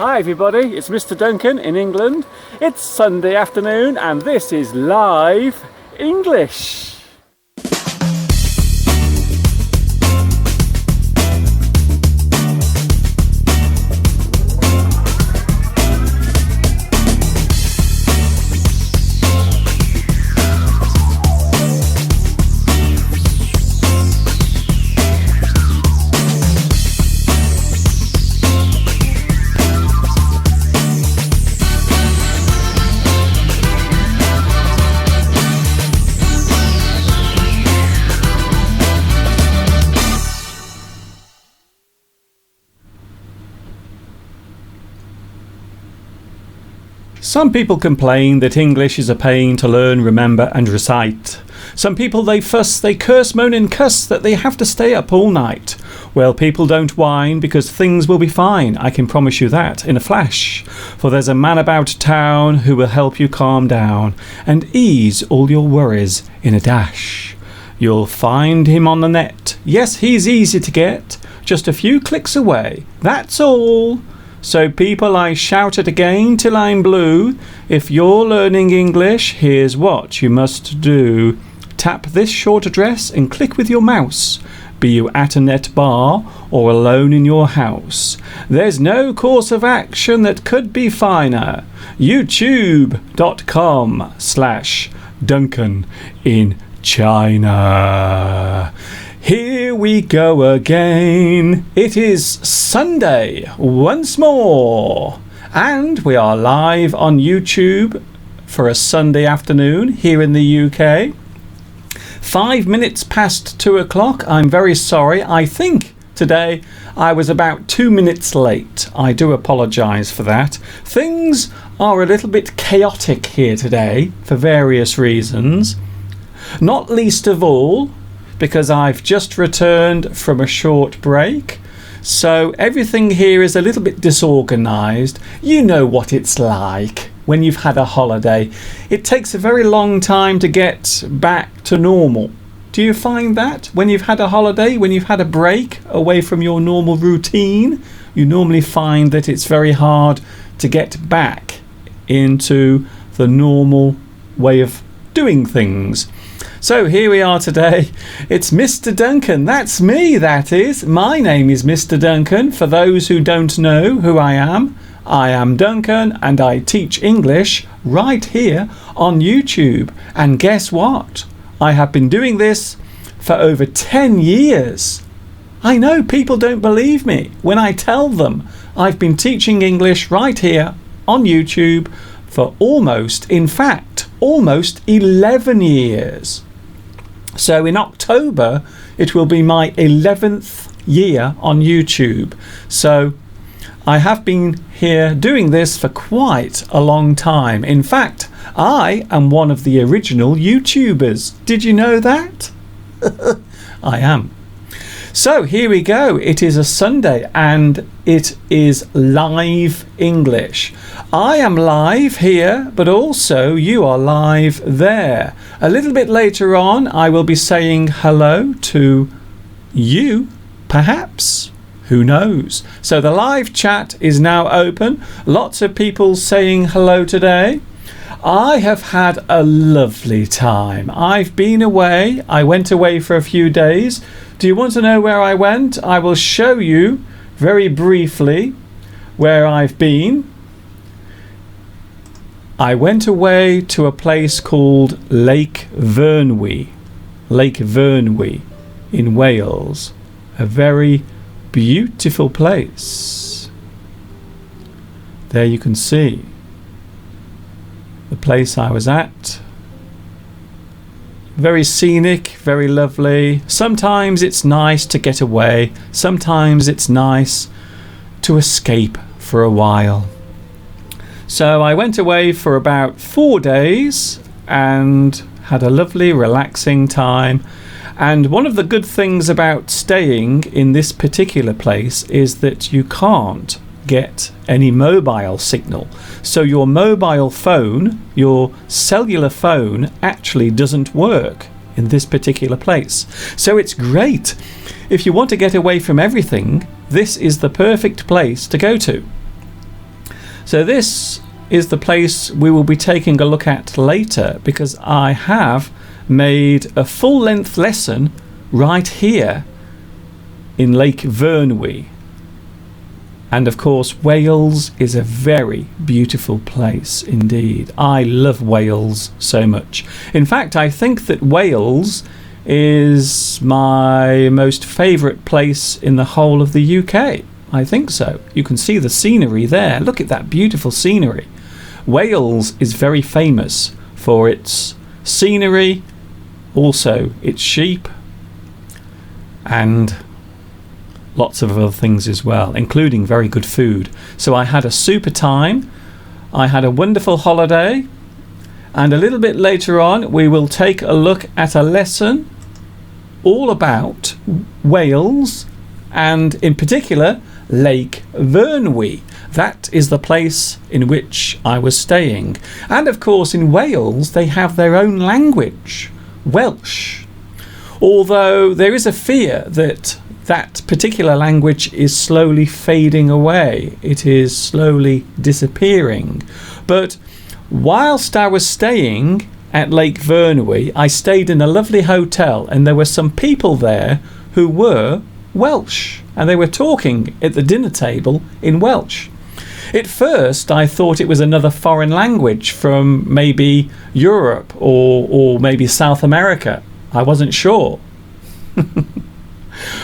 Hi everybody, it's Mr. Duncan in England. It's Sunday afternoon and this is Live English. Some people complain that English is a pain to learn, remember and recite. Some people they fuss, they curse, moan and cuss that they have to stay up all night. Well, people don't whine because things will be fine, I can promise you that, in a flash. For there's a man about town who will help you calm down and ease all your worries in a dash. You'll find him on the net. Yes, he's easy to get, just a few clicks away, that's all. So people, I shout it again till I'm blue. If you're learning English, here's what you must do. Tap this short address and click with your mouse. Be you at a net bar or alone in your house. There's no course of action that could be finer. youtube.com/Duncan in China. Here we go again. It is Sunday once more, and we are live on YouTube for a Sunday afternoon here in the UK. 5 minutes past 2 o'clock. I'm very sorry. I think today I was about 2 minutes late. I do apologise for that. Things are a little bit chaotic here today for various reasons, not least of all because I've just returned from a short break, so everything here is a little bit disorganised. You know what it's like when you've had a holiday. It takes a very long time to get back to normal. Do you find that when you've had a holiday, when you've had a break away from your normal routine, you normally find that it's very hard to get back into the normal way of doing things? So here we are today. It's Mr. Duncan. That's me, that is. My name is Mr. Duncan. For those who don't know who I am Duncan and I teach English right here on YouTube. And guess what? I have been doing this for over 10 years. I know people don't believe me when I tell them I've been teaching English right here on YouTube for almost 11 years. So in October it will be my 11th year on YouTube. So I have been here doing this for quite a long time. In fact, I am one of the original YouTubers. Did you know that? I am. So here we go. It is a Sunday and it is Live English. I am live here, but also you are live there. A little bit later on I will be saying hello to you, perhaps. Who knows? So the live chat is now open. Lots of people saying hello today. I have had a lovely time. I've been away. I went away for a few days. Do you want to know where I went? I will show you very briefly where I've been. I went away to a place called Lake Vyrnwy. Lake Vyrnwy in Wales. A very beautiful place. There you can see the place I was at. Very scenic, very lovely. Sometimes it's nice to get away. Sometimes it's nice to escape for a while. So I went away for about 4 days and had a lovely relaxing time. And one of the good things about staying in this particular place is that you can't get any mobile signal. So your mobile phone, your cellular phone, actually doesn't work in this particular place. So it's great. If you want to get away from everything, this is the perfect place to go to. So this is the place we will be taking a look at later, because I have made a full-length lesson right here in Lake Vyrnwy. And of course, Wales is a very beautiful place indeed. I love Wales so much. In fact, I think that Wales is my most favourite place in the whole of the UK. I think so. You can see the scenery there. Look at that beautiful scenery. Wales is very famous for its scenery, also its sheep, and lots of other things as well, including very good food. So I had a super time. I had a wonderful holiday, and a little bit later on we will take a look at a lesson all about Wales, and in particular Lake Vyrnwy. That is the place in which I was staying. And of course in Wales they have their own language, Welsh, although there is a fear that that particular language is slowly fading away. It is slowly disappearing. But whilst I was staying at Lake Vyrnwy, I stayed in a lovely hotel, and there were some people there who were Welsh, and they were talking at the dinner table in Welsh. At first I thought it was another foreign language from maybe Europe or maybe South America. I wasn't sure.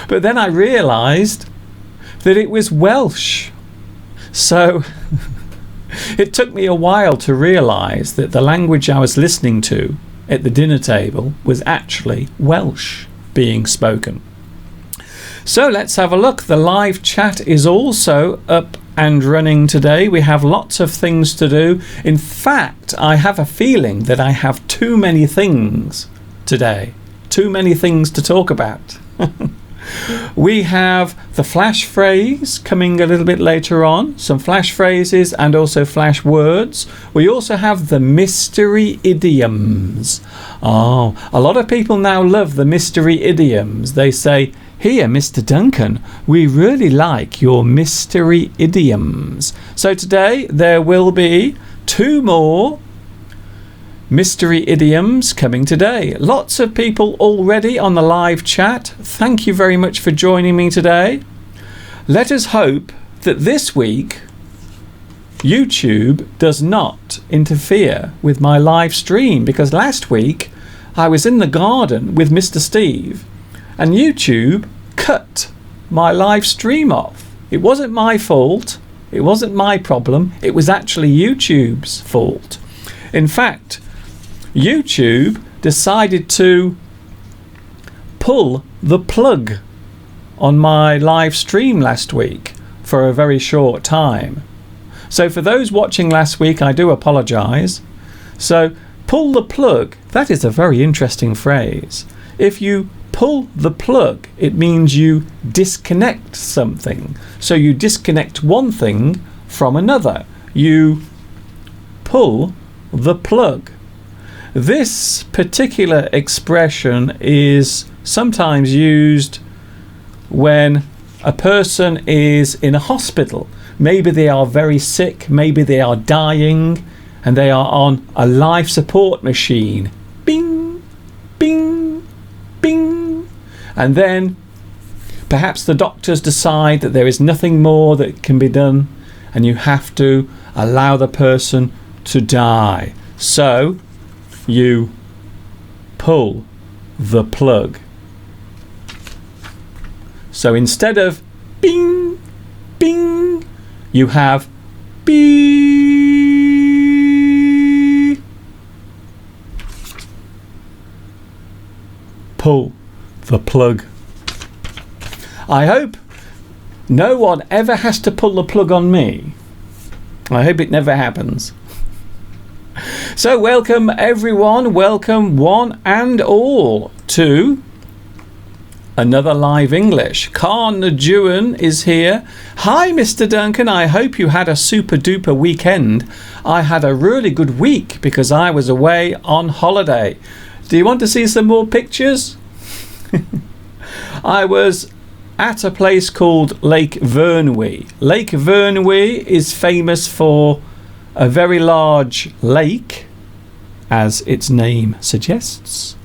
But then I realised that it was Welsh. So it took me a while to realise that the language I was listening to at the dinner table was actually Welsh being spoken. So let's have a look. The live chat is also up and running today. We have lots of things to do. In fact, I have a feeling that I have too many things today. Too many things to talk about. We have the flash phrase coming a little bit later on, some flash phrases and also flash words. We also have the mystery idioms. Oh, a lot of people now love the mystery idioms. They say, "Here, Mr. Duncan, we really like your mystery idioms." So today there will be 2 more mystery idioms coming today. Lots of people already on the live chat. Thank you very much for joining me today. Let us hope that this week YouTube does not interfere with my live stream, because last week I was in the garden with Mr. Steve and YouTube cut my live stream off. It wasn't my fault. It wasn't my problem. It was actually YouTube's fault. In fact, YouTube decided to pull the plug on my live stream last week for a very short time. So for those watching last week, I do apologise. So pull the plug, that is a very interesting phrase. If you pull the plug, it means you disconnect something. So you disconnect one thing from another. You pull the plug. This particular expression is sometimes used when a person is in a hospital. Maybe they are very sick, maybe they are dying, and they are on a life support machine. Bing, bing, bing. And then perhaps the doctors decide that there is nothing more that can be done, and you have to allow the person to die. So you pull the plug. So instead of bing, bing, you have beep. Pull the plug. I hope no one ever has to pull the plug on me. I hope it never happens. So welcome everyone, welcome one and all to another Live English. Khan Najuan is here. Hi Mr. Duncan, I hope you had a super duper weekend. I had a really good week because I was away on holiday. Do you want to see some more pictures? I was at a place called Lake Vyrnwy. Lake Vyrnwy is famous for a very large lake, as its name suggests,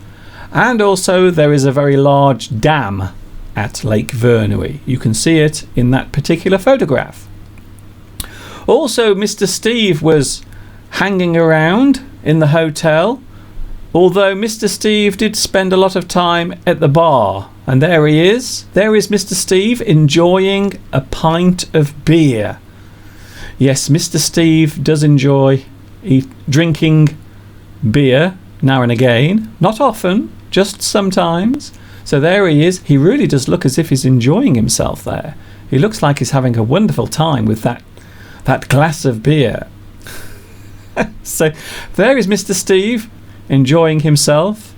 and also there is a very large dam at Lake Vyrnwy. You can see it in that particular photograph. Also, Mr. Steve was hanging around in the hotel, although Mr. Steve did spend a lot of time at the bar. And there he is. There is Mr. Steve enjoying a pint of beer. Yes, Mr. Steve does enjoy drinking beer now and again. Not often, just sometimes. So there he is. He really does look as if he's enjoying himself there. He looks like he's having a wonderful time with that glass of beer. So there is Mr. Steve enjoying himself.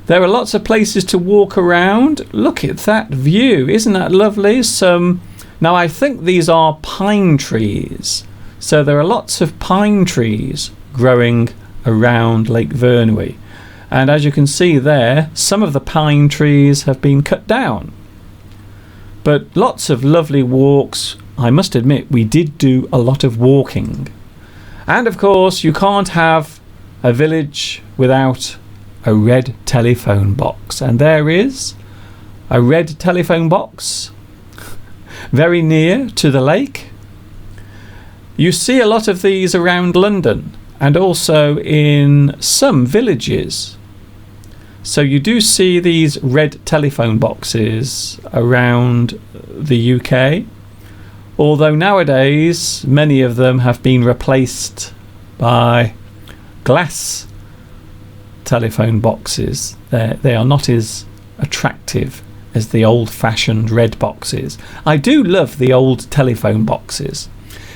There are lots of places to walk around. Look at that view. Isn't that lovely? Now I think these are pine trees. So there are lots of pine trees growing around Lake Vyrnwy. And as you can see there, some of the pine trees have been cut down. But lots of lovely walks. I must admit, we did do a lot of walking. And of course, you can't have a village without a red telephone box. And there is a red telephone box very near to the lake. You see a lot of these around London and also in some villages. So you do see these red telephone boxes around the UK, although nowadays many of them have been replaced by glass telephone boxes. They are not as attractive as the old-fashioned red boxes. I do love the old telephone boxes.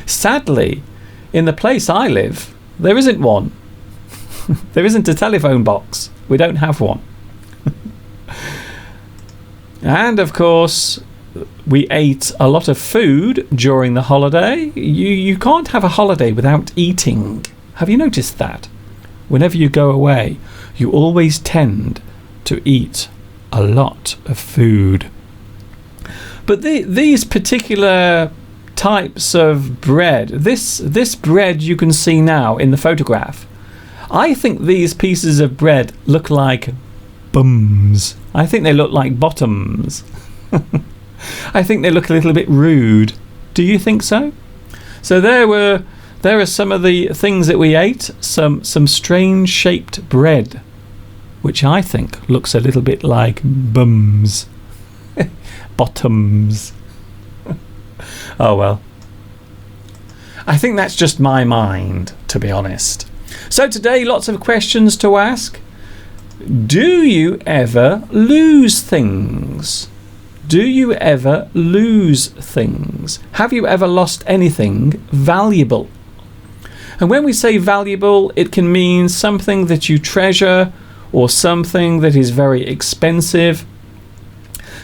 Sadly, in the place I live, there isn't one. There isn't a telephone box. We don't have one. And of course, we ate a lot of food during the holiday. You can't have a holiday without eating. Have you noticed that? Whenever you go away, you always tend to eat a lot of food. But these particular types of bread, this bread you can see now in the photograph, I think these pieces of bread look like bums. I think they look like bottoms. I think they look a little bit rude. Do you think so? So there are some of the things that we ate, some strange shaped bread, which I think looks a little bit like bums. Bottoms. Oh well. I think that's just my mind, to be honest. So today, lots of questions to ask. Do you ever lose things? Do you ever lose things? Have you ever lost anything valuable? And when we say valuable, it can mean something that you treasure or something that is very expensive.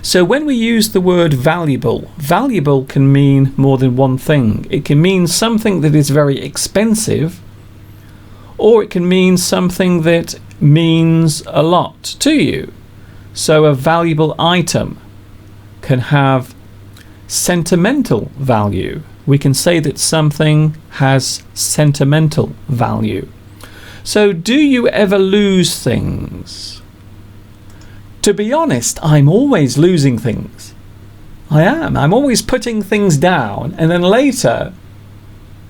So when we use the word valuable, valuable can mean more than one thing. It can mean something that is very expensive, or it can mean something that means a lot to you. So a valuable item can have sentimental value. We can say that something has sentimental value. So do you ever lose things? To be honest, I'm always losing things. I am. I'm always putting things down and then later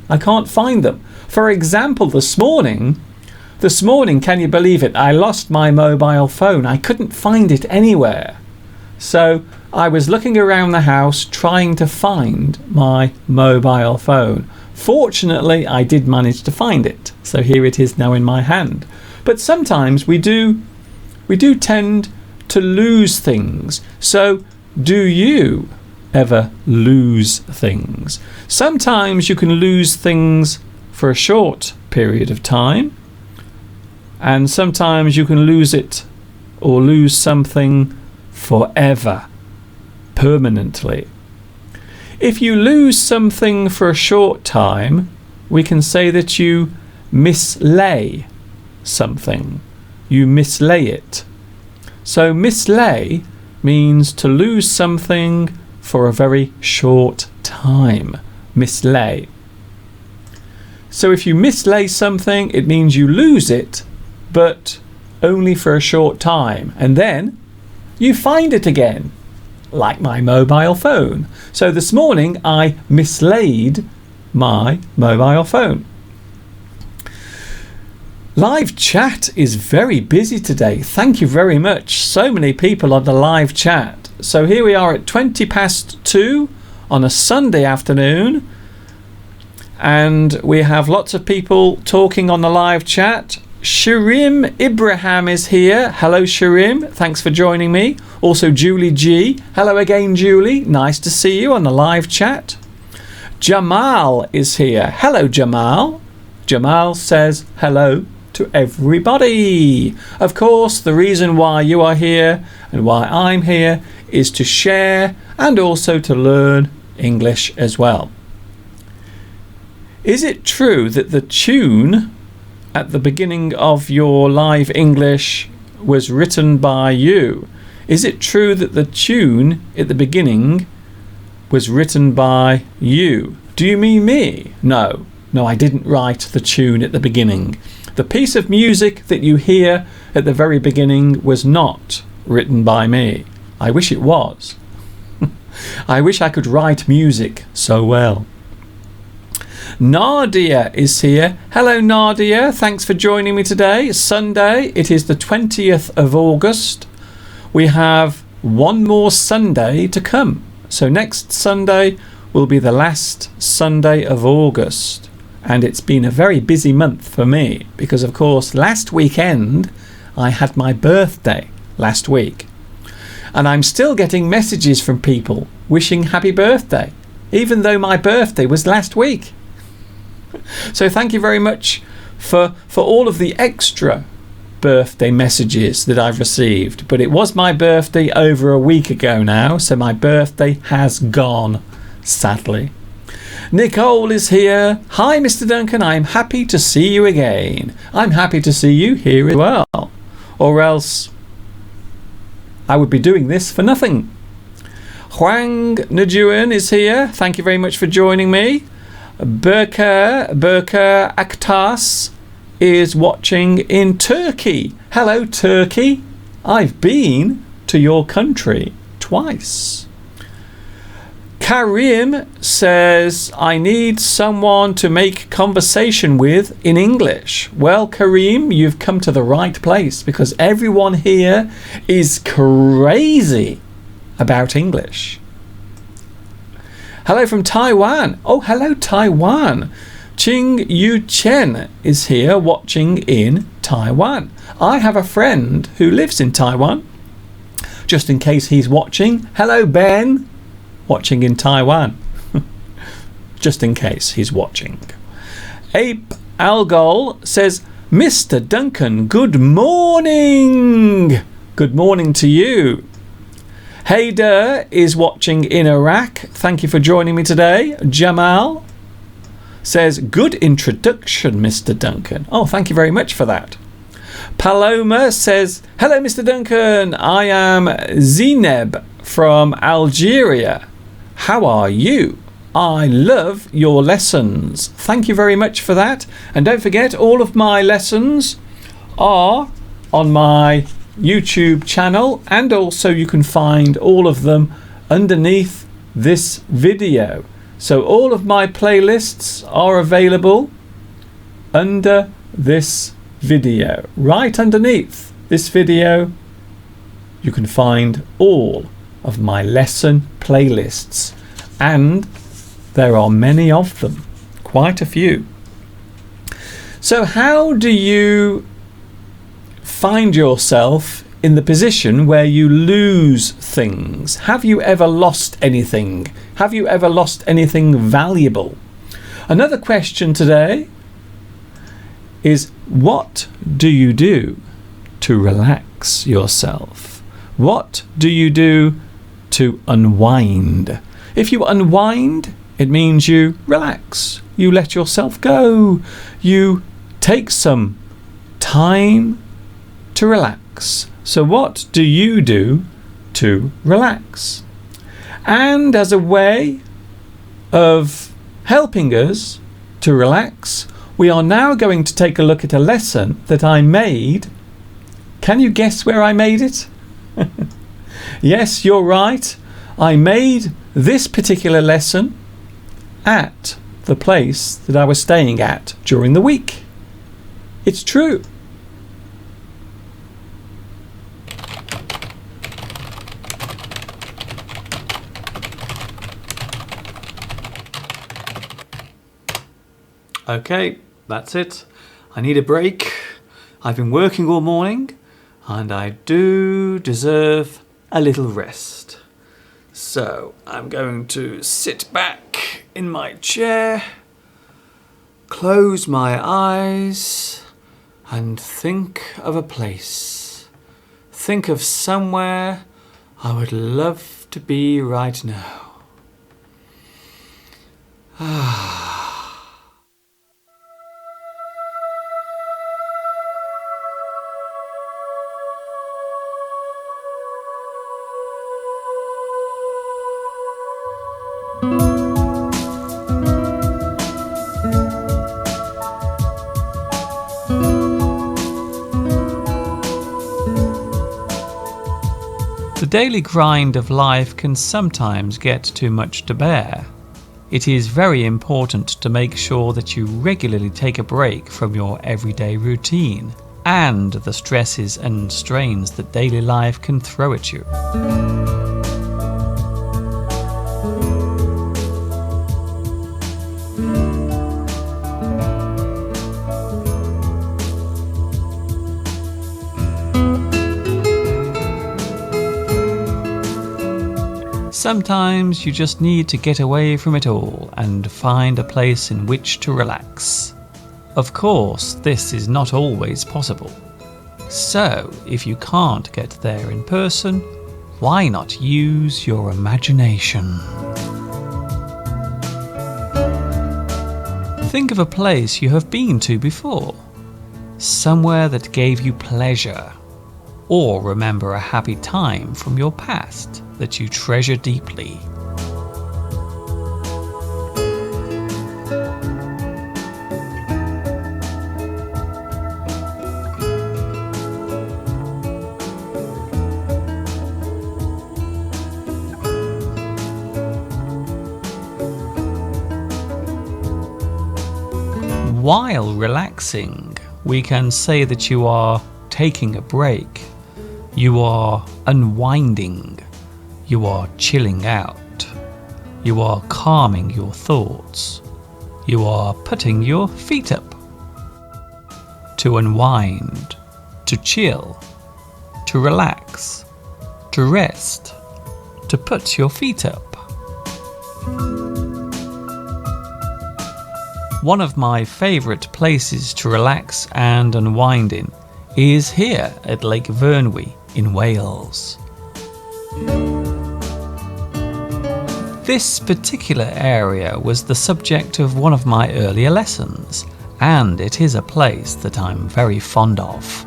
I can't find them. For example, this morning, can you believe it? I lost my mobile phone. I couldn't find it anywhere. So I was looking around the house trying to find my mobile phone. Fortunately, I did manage to find it. So here it is now in my hand. But sometimes we do tend to lose things. So do you ever lose things? Sometimes you can lose things for a short period of time, and sometimes you can lose it or lose something forever, permanently. If you lose something for a short time, we can say that you mislay something. You mislay it. So mislay means to lose something for a very short time. Mislay. So if you mislay something, it means you lose it, but only for a short time, and then you find it again, like my mobile phone. So this morning I mislaid my mobile phone. Live chat is very busy today. Thank you very much. So many people on the live chat. So here we are at 2:20 on a Sunday afternoon, and we have lots of people talking on the live chat. Shirim Ibrahim is here. Hello Shirim, thanks for joining me. Also Julie G. Hello again Julie, nice to see you on the live chat. Jamal is here. Hello Jamal. Jamal says hello to everybody. Of course, the reason why you are here and why I'm here is to share and also to learn English as well. Is it true that the tune at the beginning of your live English was written by you? Is it true that the tune at the beginning was written by you? Do you mean me? No, I didn't write the tune at the beginning. The piece of music that you hear at the very beginning was not written by me. I wish it was. I wish I could write music so well. Nadia is here. Hello Nadia, thanks for joining me today. Sunday, it is the 20th of August. We have one more Sunday to come. So next Sunday will be the last Sunday of August. And it's been a very busy month for me because, of course, last weekend I had my birthday last week. And I'm still getting messages from people wishing happy birthday, even though my birthday was last week. So thank you very much for all of the extra birthday messages that I've received. But it was my birthday over a week ago now, so my birthday has gone, sadly. Nicole is here. Hi Mr. Duncan, I'm happy to see you again. I'm happy to see you here as well. Or else I would be doing this for nothing. Huang Najuan is here. Thank you very much for joining me. Berker Aktas is watching in Turkey. Hello Turkey. I've been to your country twice. Karim says, I need someone to make conversation with in English. Well, Karim, you've come to the right place because everyone here is crazy about English. Hello from Taiwan. Oh, hello Taiwan. Ching Yu Chen is here watching in Taiwan. I have a friend who lives in Taiwan. Just in case he's watching. Hello Ben. Watching in Taiwan. Just in case he's watching. Ape Algol says, Mr. Duncan, good morning. Good morning to you. Haider is watching in Iraq. Thank you for joining me today. Jamal says, good introduction, Mr. Duncan. Oh, thank you very much for that. Paloma says, hello, Mr. Duncan. I am Zineb from Algeria. How are you? I love your lessons. Thank you very much for that. And don't forget, all of my lessons are on my YouTube channel, and also you can find all of them underneath this video. So all of my playlists are available under this video. Right underneath this video you can find all of my lesson playlists, and there are many of them, quite a few. So how do you find yourself in the position where you lose things? Have you ever lost anything? Have you ever lost anything valuable? Another question today is, what do you do to relax yourself? What do you do to unwind? If you unwind, it means you relax. You let yourself go. You take some time to relax. So what do you do to relax. And as a way of helping us to relax, we are now going to take a look at a lesson that I made. Can you guess where I made it? Yes, you're right. I made this particular lesson at the place that I was staying at during the week. It's true. Okay, that's it. I need a break. I've been working all morning and I do deserve a little rest. So I'm going to sit back in my chair, close my eyes and think of a place. Think of somewhere I would love to be right now. The daily grind of life can sometimes get too much to bear. It is very important to make sure that you regularly take a break from your everyday routine and the stresses and strains that daily life can throw at you. Sometimes you just need to get away from it all and find a place in which to relax. Of course, this is not always possible. So, if you can't get there in person, why not use your imagination? Think of a place you have been to before, somewhere that gave you pleasure, or remember a happy time from your past that you treasure deeply. While relaxing, we can say that you are taking a break, you are unwinding, you are chilling out, you are calming your thoughts, you are putting your feet up. To unwind, to chill, to relax, to rest, to put your feet up. One of my favourite places to relax and unwind in is here at Lake Vyrnwy in Wales. This particular area was the subject of one of my earlier lessons, and it is a place that I'm very fond of.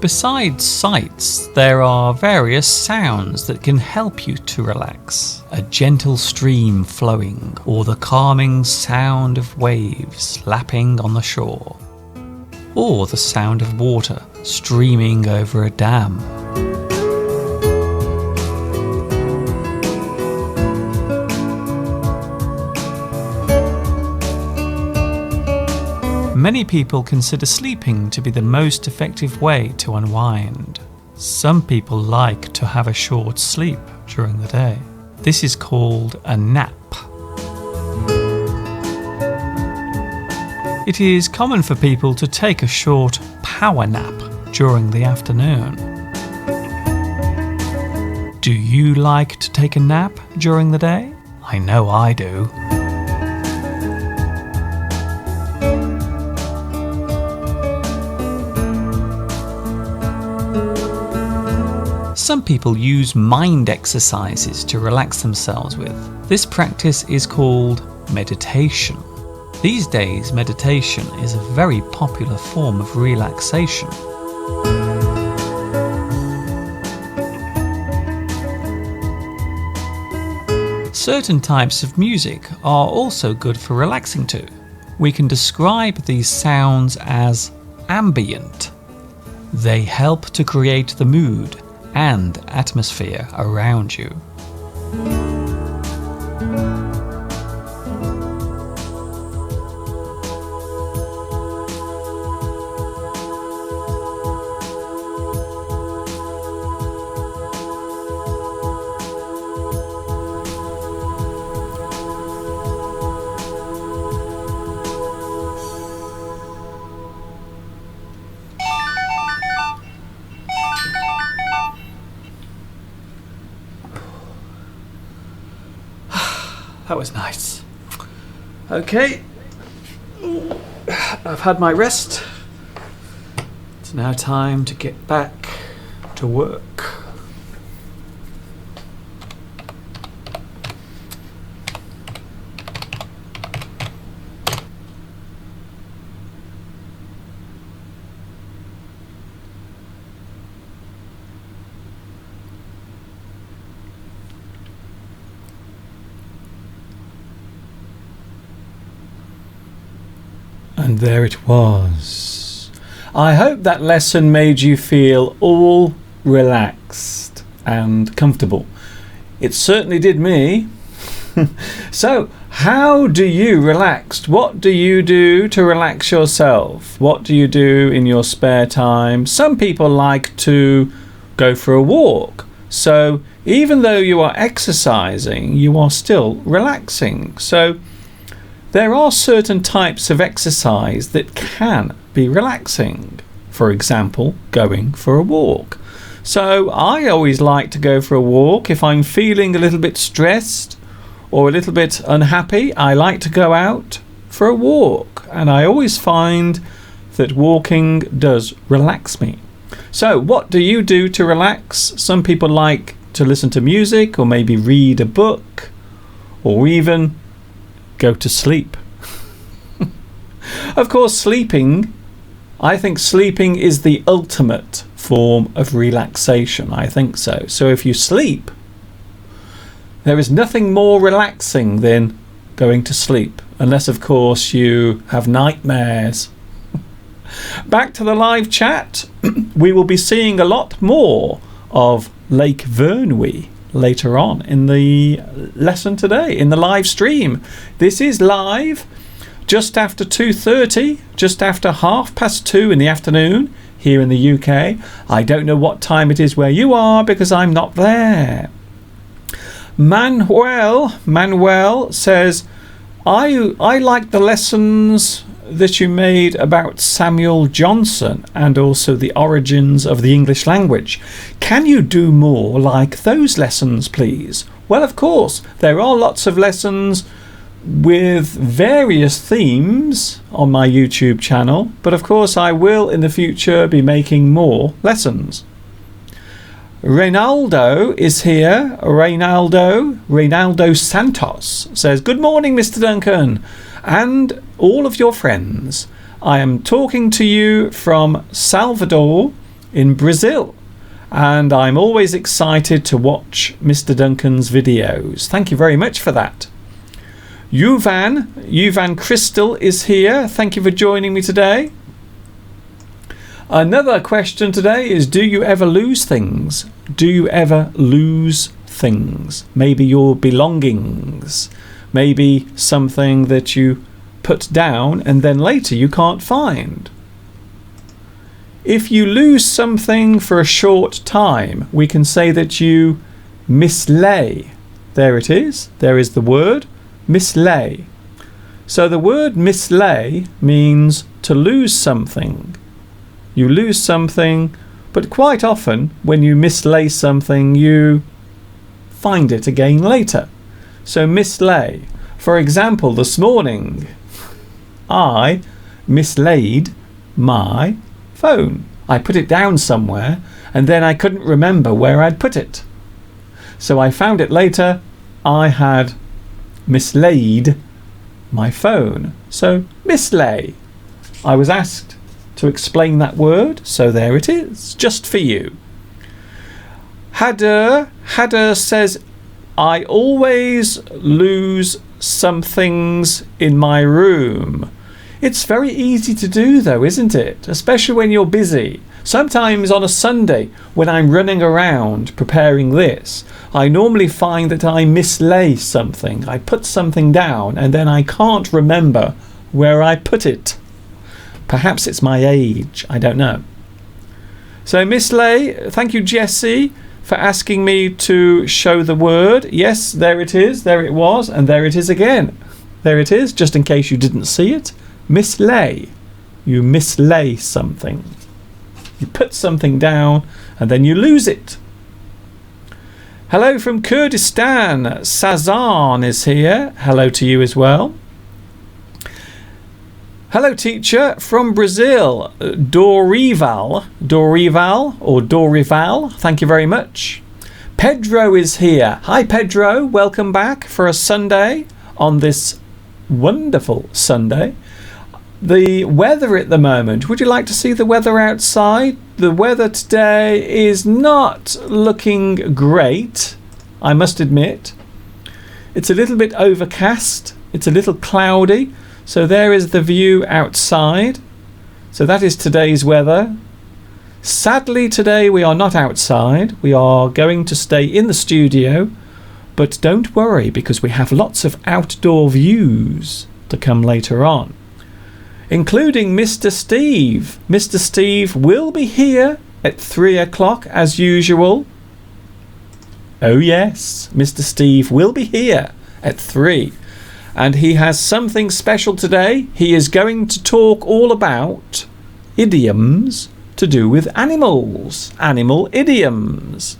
Besides sights, there are various sounds that can help you to relax. A gentle stream flowing, or the calming sound of waves lapping on the shore, or the sound of water streaming over a dam. Many people consider sleeping to be the most effective way to unwind. Some people like to have a short sleep during the day. This is called a nap. It is common for people to take a short power nap during the afternoon. Do you like to take a nap during the day? I know I do. Some people use mind exercises to relax themselves with. This practice is called meditation. These days, meditation is a very popular form of relaxation. Certain types of music are also good for relaxing to. We can describe these sounds as ambient. They help to create the mood and atmosphere around you. That was nice. Okay, I've had my rest. It's now time to get back to work. And there it was. I hope that lesson made you feel all relaxed and comfortable. It certainly did me. So, how do you relax? What do you do to relax yourself? What do you do in your spare time? Some people like to go for a walk. So, even though you are exercising, you are still relaxing. So, there are certain types of exercise that can be relaxing. For example, going for a walk. So I always like to go for a walk if I'm feeling a little bit stressed or a little bit unhappy. I like to go out for a walk, and I always find that walking does relax me. So what do you do to relax? Some people like to listen to music, or maybe read a book, or even go to sleep. Of course, I think sleeping is the ultimate form of relaxation. I think so. So if you sleep, there is nothing more relaxing than going to sleep, unless of course you have nightmares. Back to the live chat. We will be seeing a lot more of Lake Vyrnwy later on in the lesson today, in the live stream. This is live just after 2:30, just after 2:30 in the afternoon here in the UK. I don't know what time it is where you are because I'm not there. Manuel says, I like the lessons that you made about Samuel Johnson and also the origins of the English language. Can you do more like those lessons, please? Well, of course, there are lots of lessons with various themes on my YouTube channel, but of course I will in the future be making more lessons. Reynaldo is here. Reynaldo Santos says, good morning, Mr. Duncan and all of your friends. I am talking to you from Salvador in Brazil, and I'm always excited to watch Mr. Duncan's videos. Thank you very much for that. Yuvan Crystal is here. Thank you for joining me today. Another question today is, do you ever lose things? Do you ever lose things? Maybe your belongings. Maybe something that you put down and then later you can't find. If you lose something for a short time, we can say that you mislay. There it is. There is the word mislay. So the word mislay means to lose something. You lose something, but quite often when you mislay something, you find it again later. So mislay. For example, this morning I mislaid my phone. I put it down somewhere and then I couldn't remember where I'd put it. So I found it later. I had mislaid my phone. So mislay. I was asked to explain that word, so there it is, just for you. Hader says, I always lose some things in my room. It's very easy to do though, isn't it? Especially when you're busy. Sometimes on a Sunday when I'm running around preparing this, I normally find that I mislay something. I put something down and then I can't remember where I put it. Perhaps it's my age, I don't know. So mislay, thank you Jessie for asking me to show the word. Yes, there it is, there it was, and there it is again. There it is, just in case you didn't see it. Mislay. You mislay something. You put something down and then you lose it. Hello from Kurdistan. Sazan is here. Hello to you as well. Hello teacher from Brazil. Dorival or Dorival. Thank you very much. Pedro is here. Hi Pedro. Welcome back for a Sunday on this wonderful Sunday. The weather at the moment, would you like to see the weather outside? The weather today is not looking great, I must admit. It's a little bit overcast, it's a little cloudy, so there is the view outside. So that is today's weather. Sadly today we are not outside, we are going to stay in the studio, but don't worry because we have lots of outdoor views to come later on, including Mr. Steve. Mr. Steve will be here at 3 o'clock as usual. Oh yes, Mr. Steve will be here at 3, and he has something special today. He is going to talk all about idioms to do with animals, animal idioms.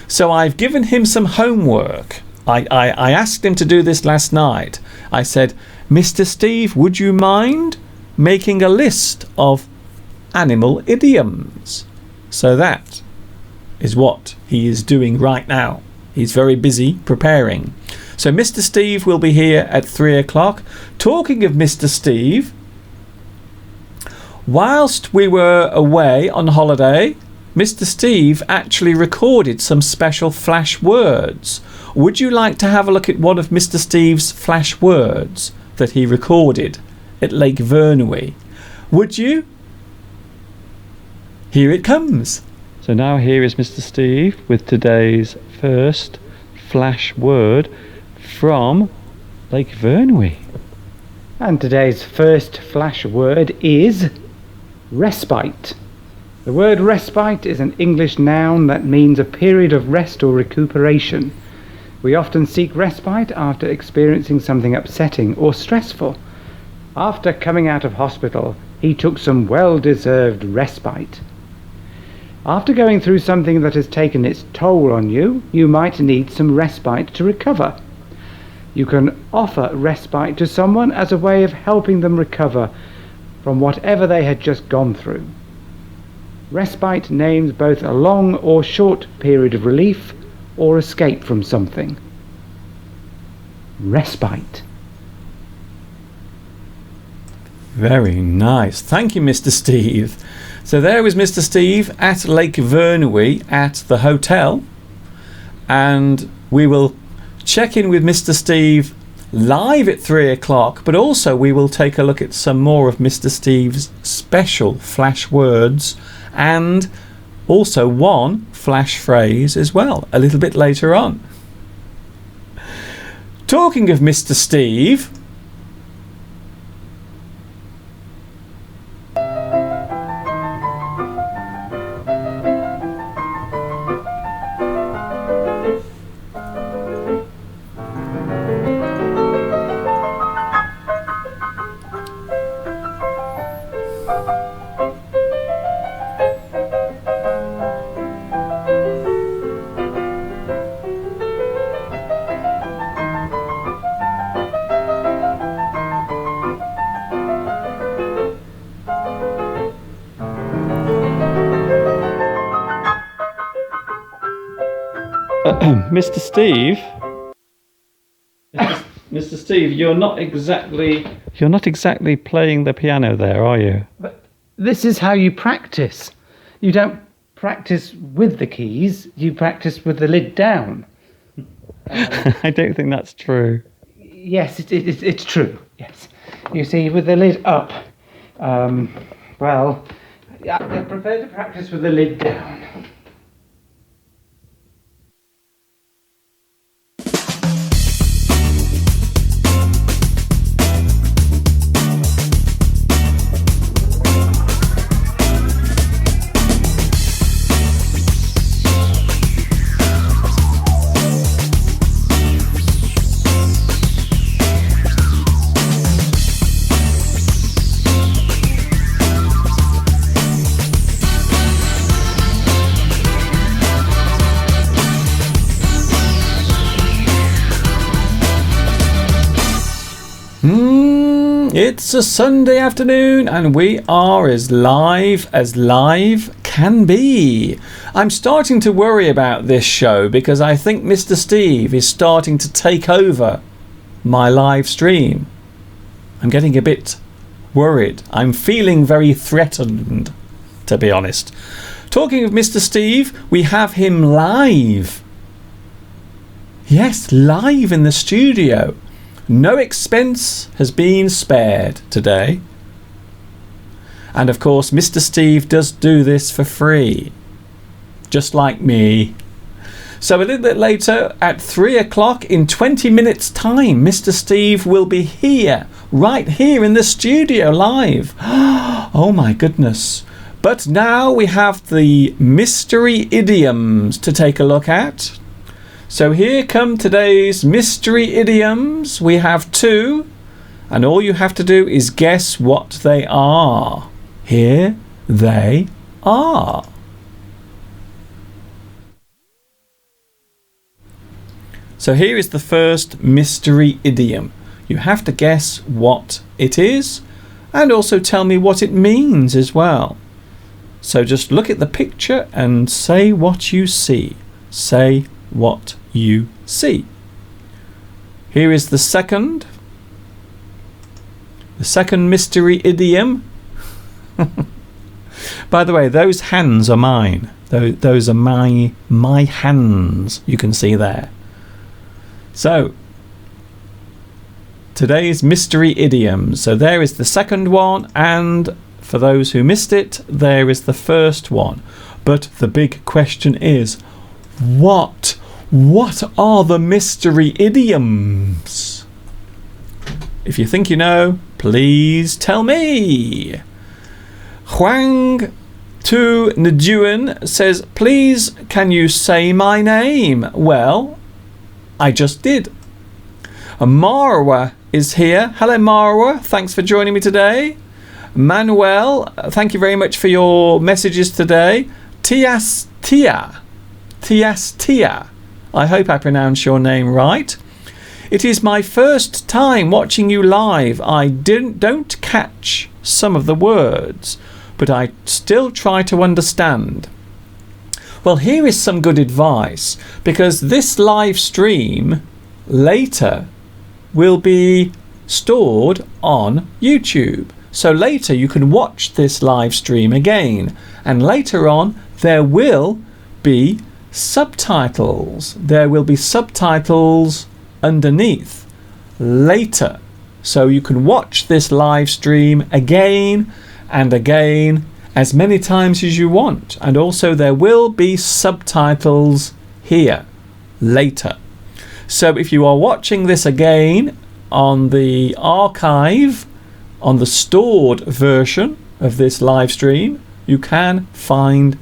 So I've given him some homework. I asked him to do this last night. I said, Mr. Steve, would you mind making a list of animal idioms? So that is what he is doing right now. He's very busy preparing. So Mr. Steve will be here at 3 o'clock. Talking of Mr. Steve, whilst we were away on holiday, Mr. Steve actually recorded some special flash words. Would you like to have a look at one of Mr. Steve's flash words that he recorded at Lake Vyrnwy? Would you? Here it comes. So now here is Mr. Steve with today's first flash word from Lake Vyrnwy. And today's first flash word is respite. The word respite is an English noun that means a period of rest or recuperation. We often seek respite after experiencing something upsetting or stressful. After coming out of hospital, he took some well-deserved respite. After going through something that has taken its toll on you, you might need some respite to recover. You can offer respite to someone as a way of helping them recover from whatever they had just gone through. Respite names both a long or short period of relief or escape from something. Respite. Very nice. Thank you, Mr. Steve. So there was Mr. Steve at Lake Vyrnwy at the hotel, and we will check in with Mr. Steve live at 3 o'clock, but also we will take a look at some more of Mr. Steve's special flash words and also one flash phrase as well a little bit later on. Talking of Mr. Steve, Mr. Steve, Mr. Steve, you're not exactly playing the piano there, are you? But this is how you practice. You don't practice with the keys, you practice with the lid down. I don't think that's true. Yes, it's true. Yes. You see, with the lid up, well, I prefer to practice with the lid down. It's a Sunday afternoon and we are as live can be. I'm starting to worry about this show because I think Mr. Steve is starting to take over my live stream. I'm getting a bit worried. I'm feeling very threatened, to be honest. Talking of Mr. Steve, we have him live. Yes, live in the studio. No expense has been spared today. And of course, Mr. Steve does do this for free. Just like me. So a little bit later, at 3 o'clock in 20 minutes time, Mr. Steve will be here, right here in the studio live. Oh my goodness. But now we have the mystery idioms to take a look at. So here come today's mystery idioms. We have 2, and all you have to do is guess what they are. Here they are. So here is the first mystery idiom. You have to guess what it is and also tell me what it means as well. So just look at the picture and say what you see. Say what you see. Here is the second mystery idiom. By the way, those hands are mine. Those are my hands, you can see there. So today's mystery idiom. So there is the second one, and for those who missed it, there is the first one. But the big question is, what are the mystery idioms? If you think you know, please tell me. Huang Tu Njuan says, please can you say my name? Well, I just did. Marwa is here. Hello Marwa, thanks for joining me today. Manuel, thank you very much for your messages today. Tiastia, I hope I pronounced your name right. It is my first time watching you live. I don't catch some of the words, but I still try to understand. Well, here is some good advice, because this live stream later will be stored on YouTube. So later you can watch this live stream again, and later on there will be subtitles. There will be subtitles underneath later, so you can watch this live stream again and again as many times as you want. And also there will be subtitles here later. So if you are watching this again on the archive, on the stored version of this live stream, you can find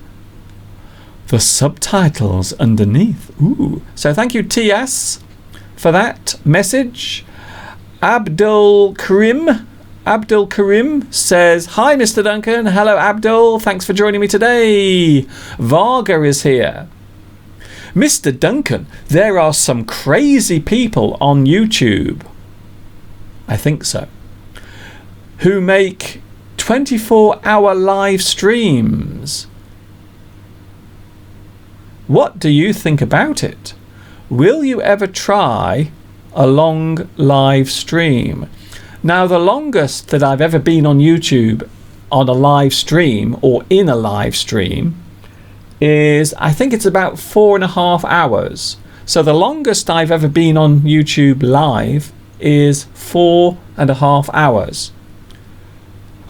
the subtitles underneath. Ooh. So thank you TS for that message. Abdul Karim says, hi Mr. Duncan. Hello Abdul, thanks for joining me today. Varga is here. Mr. Duncan, there are some crazy people on YouTube, I think so, who make 24-hour live streams. What do you think about it? Will you ever try a long live stream? Now, the longest that I've ever been on YouTube on a live stream or in a live stream is, I think it's about 4.5 hours. So the longest I've ever been on YouTube live is 4.5 hours.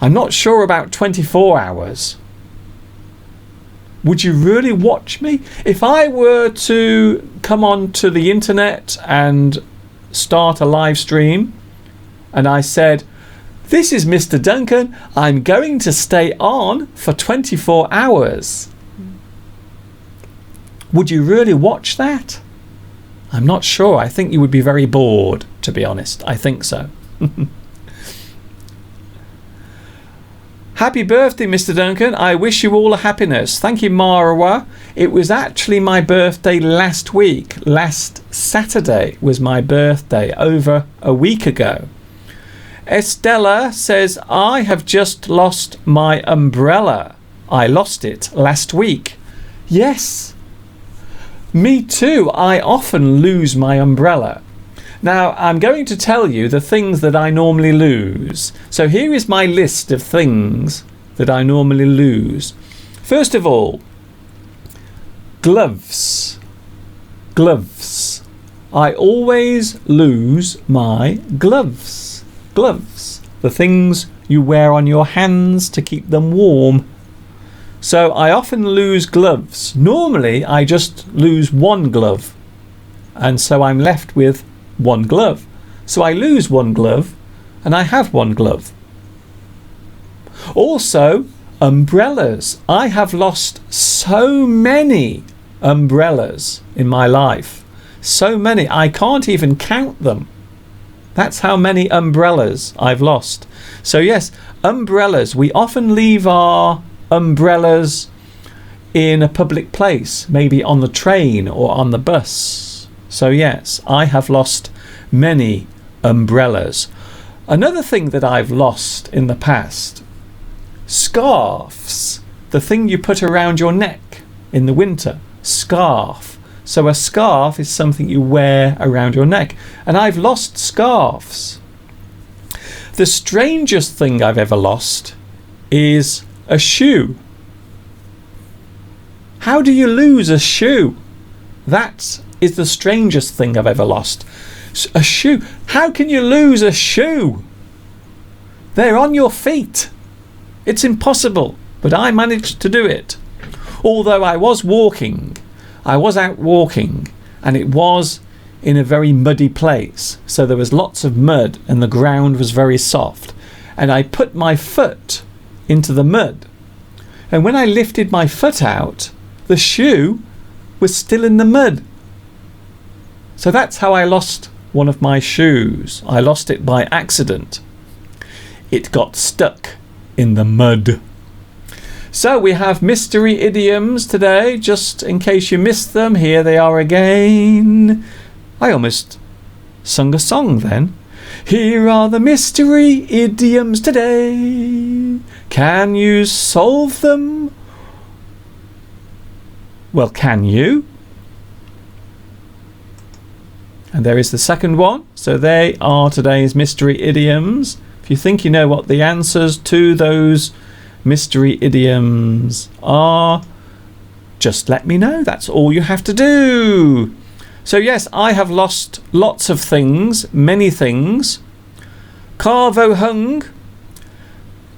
I'm not sure about 24 hours. Would you really watch me? If I were to come onto the internet and start a live stream and I said, "This is Mr. Duncan, I'm going to stay on for 24 hours." Would you really watch that? I'm not sure. I think you would be very bored, to be honest. I think so. Happy birthday, Mr. Duncan. I wish you all a happiness. Thank you, Marwa. It was actually my birthday last week. Last Saturday was my birthday, over a week ago. Estella says, I have just lost my umbrella. I lost it last week. Yes, me too. I often lose my umbrella. Now, I'm going to tell you the things that I normally lose. So here is my list of things that I normally lose. First of all, gloves. Gloves. I always lose my gloves. Gloves. The things you wear on your hands to keep them warm. So I often lose gloves. Normally, I just lose one glove. And so I'm left with one glove. So I lose one glove and I have one glove. Also, umbrellas. I have lost so many umbrellas in my life. So many. I can't even count them. That's how many umbrellas I've lost. So yes, umbrellas. We often leave our umbrellas in a public place, maybe on the train or on the bus. So yes, I have lost many umbrellas. Another thing that I've lost in the past, scarves. The thing you put around your neck in the winter. Scarf. So a scarf is something you wear around your neck. And I've lost scarves. The strangest thing I've ever lost is a shoe. How do you lose a shoe? That is the strangest thing I've ever lost. A shoe. How can you lose a shoe? They're on your feet. It's impossible, but I managed to do it. Although I was walking. I was out walking and it was in a very muddy place. So there was lots of mud and the ground was very soft. And I put my foot into the mud. And when I lifted my foot out, the shoe was still in the mud. So that's how I lost one of my shoes. I lost it by accident. It got stuck in the mud. So we have mystery idioms today, just in case you missed them. Here they are again. I almost sung a song then. Here are the mystery idioms today. Can you solve them? Well, can you? And there is the second one. So they are today's mystery idioms. If you think you know what the answers to those mystery idioms are, just let me know. That's all you have to do. So yes, I have lost lots of things, many things. Carvo Hung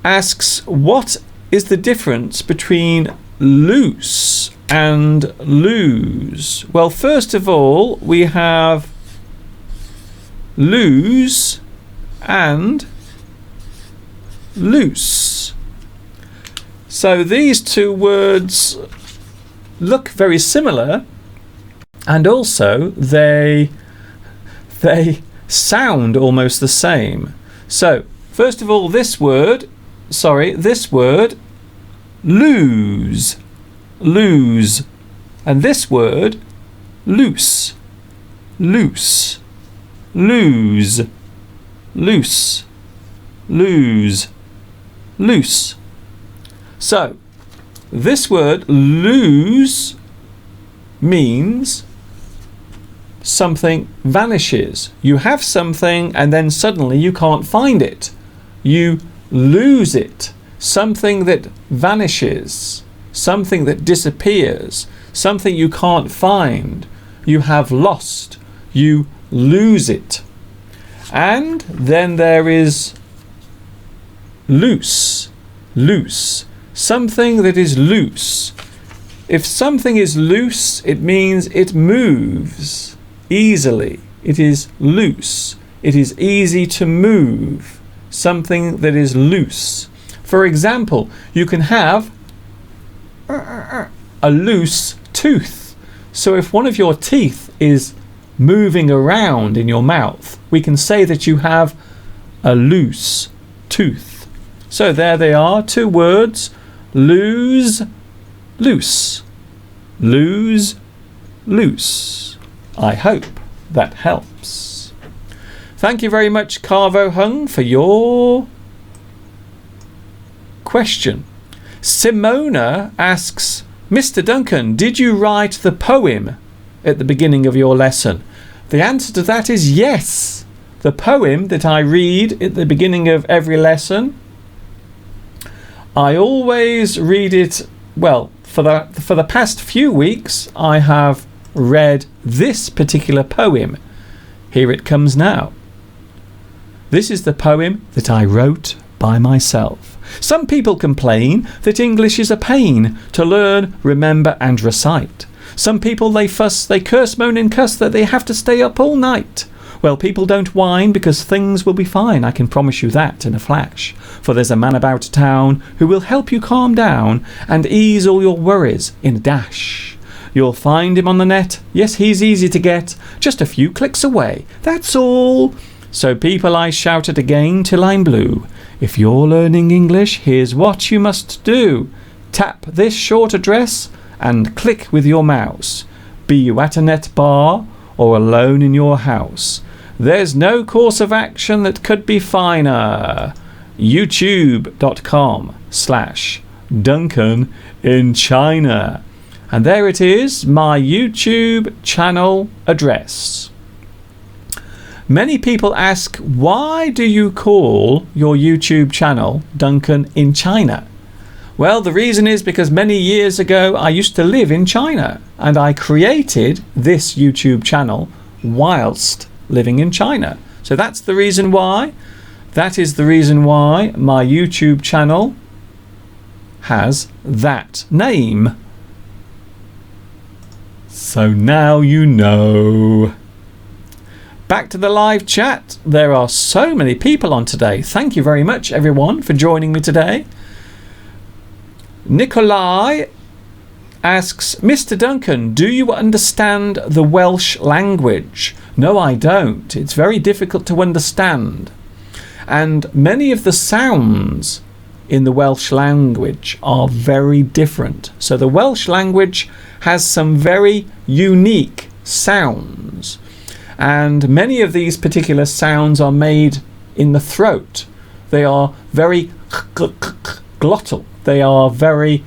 asks, what is the difference between loose and lose? Well, first of all, we have lose and loose. So these two words look very similar, and also they sound almost the same. So first of all, this word lose, and this word loose, lose, loose. So this word lose means something vanishes. You have something and then suddenly you can't find it. You lose it. Something that vanishes, something that disappears, something you can't find. you have lost, you lose it. And then there is loose, loose, something that is loose. If something is loose, it means it moves easily. It is loose. It is easy to move. Something that is loose. For example, you can have a loose tooth. So if one of your teeth is moving around in your mouth, we can say that you have a loose tooth. So there they are, two words: lose, loose. Lose, loose. I hope that helps. Thank you very much, Carvo Hung, for your question. Simona asks, Mr. Duncan, did you write the poem at the beginning of your lesson? The answer to that is yes. The poem that I read at the beginning of every lesson, I always read it, well, for the past few weeks I have read this particular poem. Here it comes now. This is the poem that I wrote by myself. Some people complain that English is a pain to learn, remember and recite. Some people, they fuss, they curse, moan and cuss that they have to stay up all night. Well, people don't whine because things will be fine, I can promise you that in a flash. For there's a man about town who will help you calm down and ease all your worries in a dash. You'll find him on the net, yes, he's easy to get, just a few clicks away, that's all. So people, I shout it again till I'm blue. If you're learning English, here's what you must do. Tap this short address and click with your mouse. Be you at a net bar or alone in your house. There's no course of action that could be finer. youtube.com/Duncan in China. And there it is, my YouTube channel address. Many people ask, why do you call your YouTube channel Duncan in China? Well, the reason is because many years ago I used to live in China and I created this YouTube channel whilst living in China. So that's the reason why. That is the reason why my YouTube channel has that name. So now you know. Back to the live chat. There are so many people on today. Thank you very much, everyone, for joining me today. Nikolai asks, Mr. Duncan, do you understand the Welsh language? No, I don't. It's very difficult to understand. And many of the sounds in the Welsh language are very different. So the Welsh language has some very unique sounds. And many of these particular sounds are made in the throat. They are very glottal. They are very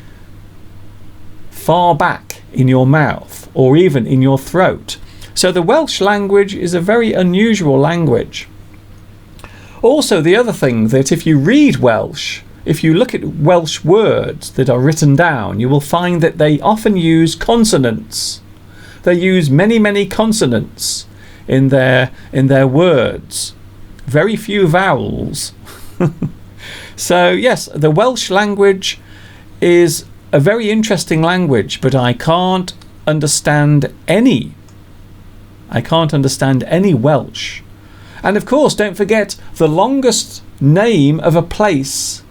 far back in your mouth or even in your throat. So the Welsh language is a very unusual language. Also, the other thing that if you read Welsh, if you look at Welsh words that are written down, you will find that they often use consonants. They use many consonants in their words. Very few vowels. So yes, the Welsh language is a very interesting language, but I can't understand any Welsh. And of course, don't forget, the longest name of a place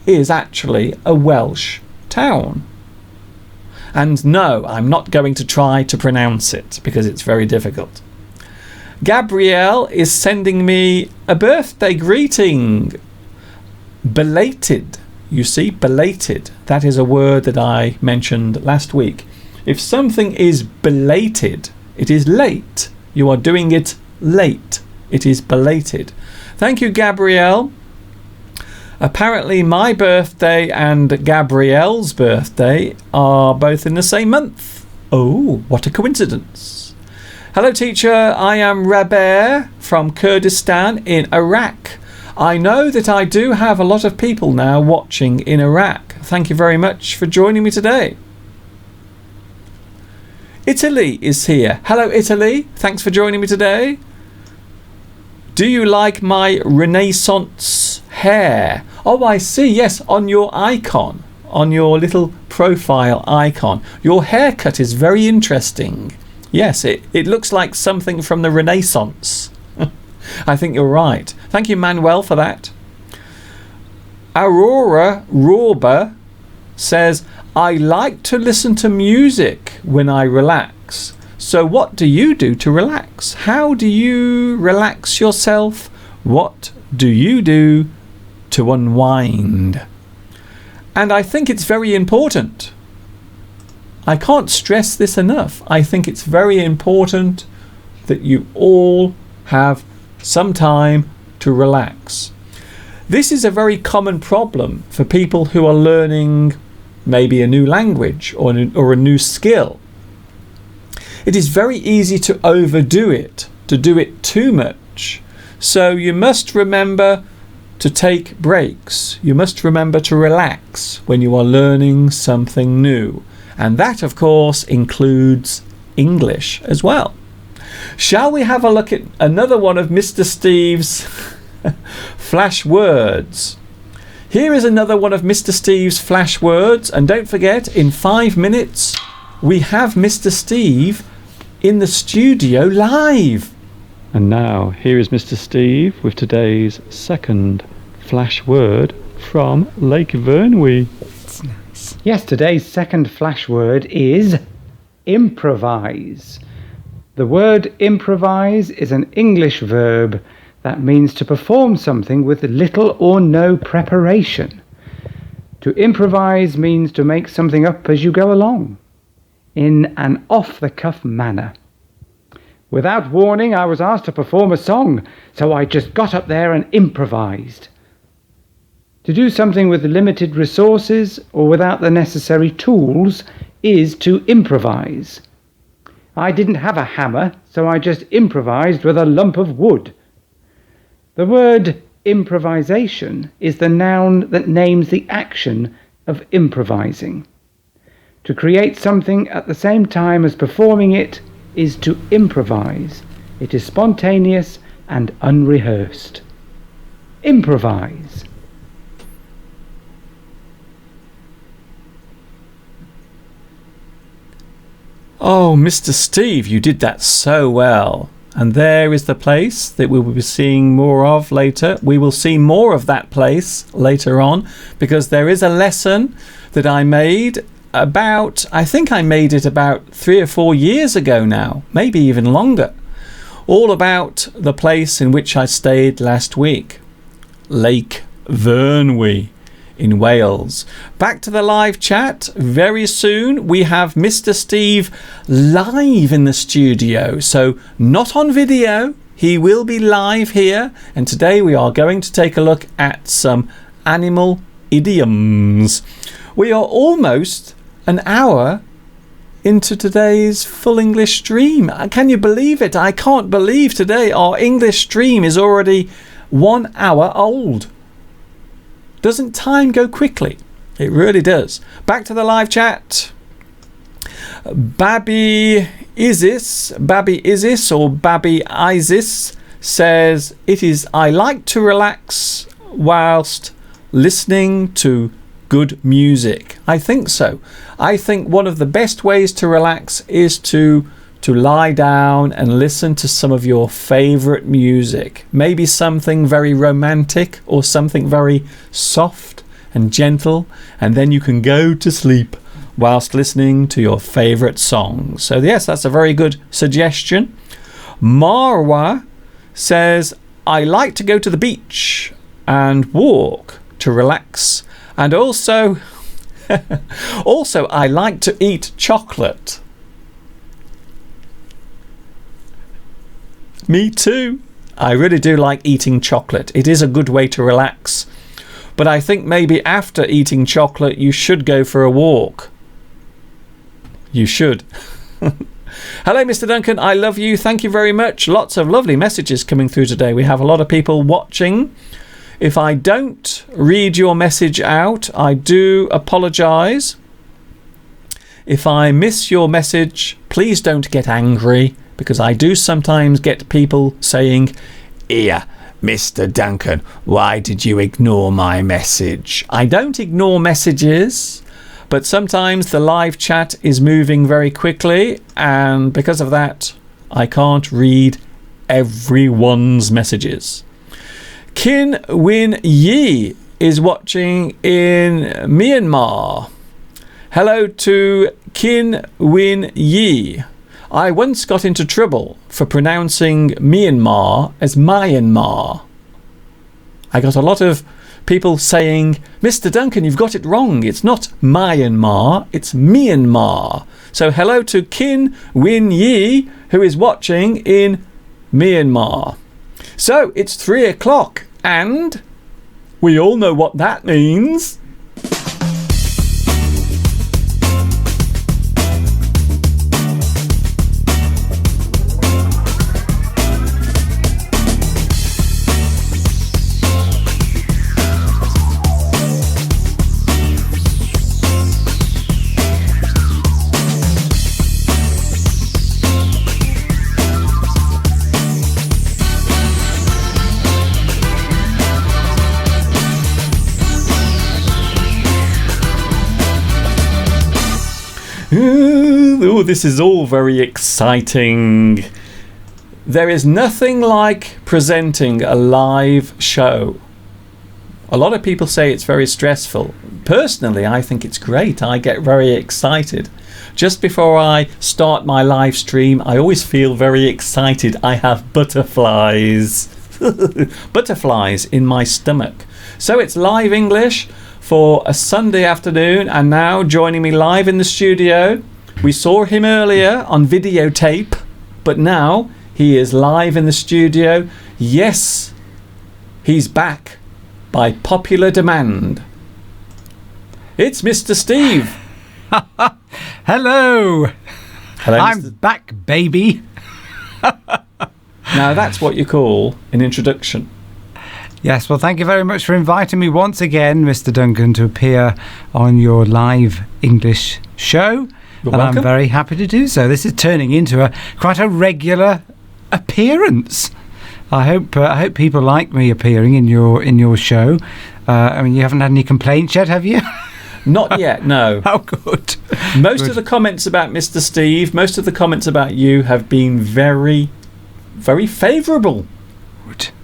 is actually a Welsh town. And no, I'm not going to try to pronounce it because it's very difficult. Gabrielle is sending me a birthday greeting. Belated. You see, belated. That is a word that I mentioned last week. If something is belated, it is late. You are doing it late. It is belated. Thank you, Gabrielle. Apparently my birthday and Gabrielle's birthday are both in the same month. Oh, what a coincidence. Hello teacher, I am Raber from Kurdistan in Iraq. I know that I do have a lot of people now watching in Iraq. Thank you very much for joining me today. Italy is here. Hello, Italy. Thanks for joining me today. Do you like my Renaissance hair? Oh, I see. Yes, on your icon, on your little profile icon. Your haircut is very interesting. Yes, it looks like something from the Renaissance. I think you're right. Thank you, Manuel, for that. Aurora Rauber says, I like to listen to music when I relax. So what do you do to relax? How do you relax yourself? What do you do to unwind? And I think it's very important. I can't stress this enough. I think it's very important that you all have some time to relax. This is a very common problem for people who are learning maybe a new language or a new skill. It is very easy to overdo it, to do it too much. So you must remember to take breaks. You must remember to relax when you are learning something new. And that, of course, includes English as well. Shall we have a look at another one of Mr. Steve's flash words? Here is another one of Mr. Steve's flash words. And don't forget, in 5 minutes, we have Mr. Steve in the studio live. And now, here is Mr. Steve with today's second flash word from Lake Vyrnwy. Nice. Yes, today's second flash word is improvise. The word improvise is an English verb that means to perform something with little or no preparation. To improvise means to make something up as you go along, in an off-the-cuff manner. Without warning, I was asked to perform a song, so I just got up there and improvised. To do something with limited resources or without the necessary tools is to improvise. I didn't have a hammer, so I just improvised with a lump of wood. The word improvisation is the noun that names the action of improvising. To create something at the same time as performing it is to improvise. It is spontaneous and unrehearsed. Improvise. Oh, Mr. Steve, you did that so well. And there is the place that we will be seeing more of later. We will see more of that place later on, because there is a lesson that I made about, I think I made it about 3 or 4 years ago now, maybe even longer, all about the place in which I stayed last week, Lake Vyrnwy in Wales. Back to the live chat. Very soon we have Mr. Steve live in the studio, so not on video. He will be live here, and today we are going to take a look at some animal idioms. We are almost an hour into today's full English stream. Can you believe it? I can't believe today our English stream is already 1 hour old. Doesn't time go quickly? It really does. Back to the live chat. Babi Isis or Babi Isis says, I like to relax whilst listening to good music. I think so. I think one of the best ways to relax is to lie down and listen to some of your favourite music. Maybe something very romantic or something very soft and gentle, and then you can go to sleep whilst listening to your favourite songs. So yes, that's a very good suggestion. Marwa says, I like to go to the beach and walk to relax, and also I like to eat chocolate. Me too. I really do like eating chocolate. It is a good way to relax. But I think maybe after eating chocolate you should go for a walk. You should. Hello, Mr. Duncan. I love you. Thank you very much. Lots of lovely messages coming through today. We have a lot of people watching. If I don't read your message out, I do apologise. If I miss your message, please don't get angry, because I do sometimes get people saying, "Here, Mr. Duncan, why did you ignore my message?" I don't ignore messages, but sometimes the live chat is moving very quickly, and because of that, I can't read everyone's messages. Kin Win Yi is watching in Myanmar. Hello to Kin Win Yi. I once got into trouble for pronouncing Myanmar as Myanmar. I got a lot of people saying, "Mr. Duncan, you've got it wrong. It's not Myanmar, it's Myanmar." So hello to Kin Win Yi, who is watching in Myanmar. So it's 3 o'clock, and we all know what that means. Oh, this is all very exciting. There is nothing like presenting a live show. A lot of people say it's very stressful. Personally, I think it's great. I get very excited. Just before I start my live stream, I always feel very excited. I have butterflies. Butterflies in my stomach. So it's live English for a Sunday afternoon, and now joining me live in the studio. We saw him earlier on videotape, but now he is live in the studio. Yes, he's back by popular demand. It's Mr. Steve. Hello. Hello, I'm Mr. back, baby. Now that's what you call an introduction. Yes, well, thank you very much for inviting me once again, Mr. Duncan, to appear on your live English show. You're and welcome. I'm very happy to do so. This is turning into quite a regular appearance. I hope people like me appearing in your show. I mean, you haven't had any complaints yet, have you? Not yet, no. Oh, good. Most of the comments about Mr. Steve, most of the comments about you have been very, very favourable.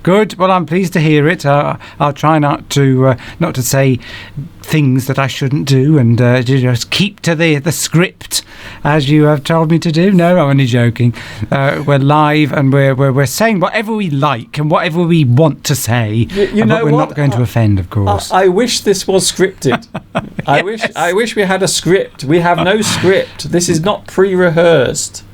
Good. Well, I'm pleased to hear it. I'll try not to say things that I shouldn't do, and just keep to the script as you have told me to do. No, I'm only joking. We're live, and we're saying whatever we like and whatever we want to say. You know we're what? not going to offend, of course. I wish this was scripted. I wish we had a script. We have no script. This is not pre-rehearsed.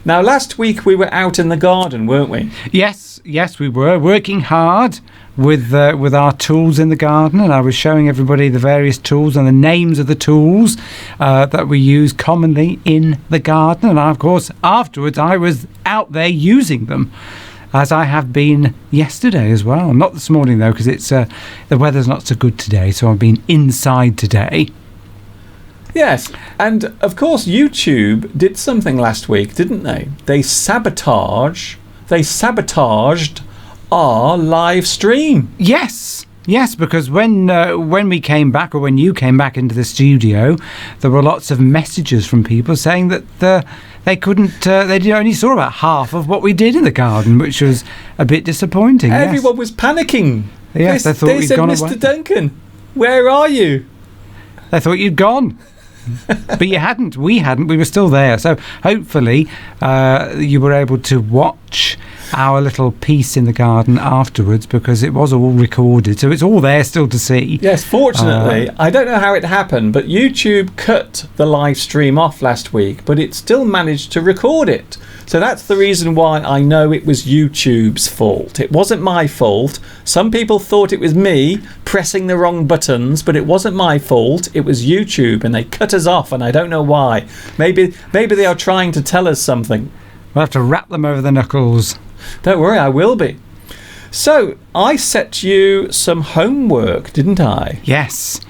Now, last week we were out in the garden, weren't we? Yes, we were working hard with our tools in the garden, and I was showing everybody the various tools and the names of the tools that we use commonly in the garden. And of course, afterwards, I was out there using them, as I have been yesterday as well. Not this morning though, because it's the weather's not so good today, so I've been inside today. Yes, and of course YouTube did something last week, didn't they? They sabotaged our live stream. Yes, because when we came back, or when you came back into the studio, there were lots of messages from people saying that they couldn't, they only saw about half of what we did in the garden, which was a bit disappointing. Everyone was panicking. Yes, they thought they we'd said, gone "Mr. away." Duncan, where are you?" They thought you'd gone. But you hadn't. We hadn't. We were still there. So hopefully you were able to watch our little piece in the garden afterwards, because it was all recorded. So it's all there still to see. Yes, fortunately. I don't know how it happened, but YouTube cut the live stream off last week, but it still managed to record it. So that's the reason why I know it was YouTube's fault. It wasn't my fault. Some people thought it was me pressing the wrong buttons, but it wasn't my fault. It was YouTube, and they cut us off, and I don't know why. Maybe they are trying to tell us something. We'll have to wrap them over the knuckles. Don't worry, I will be. So, I set you some homework, didn't I? Yes,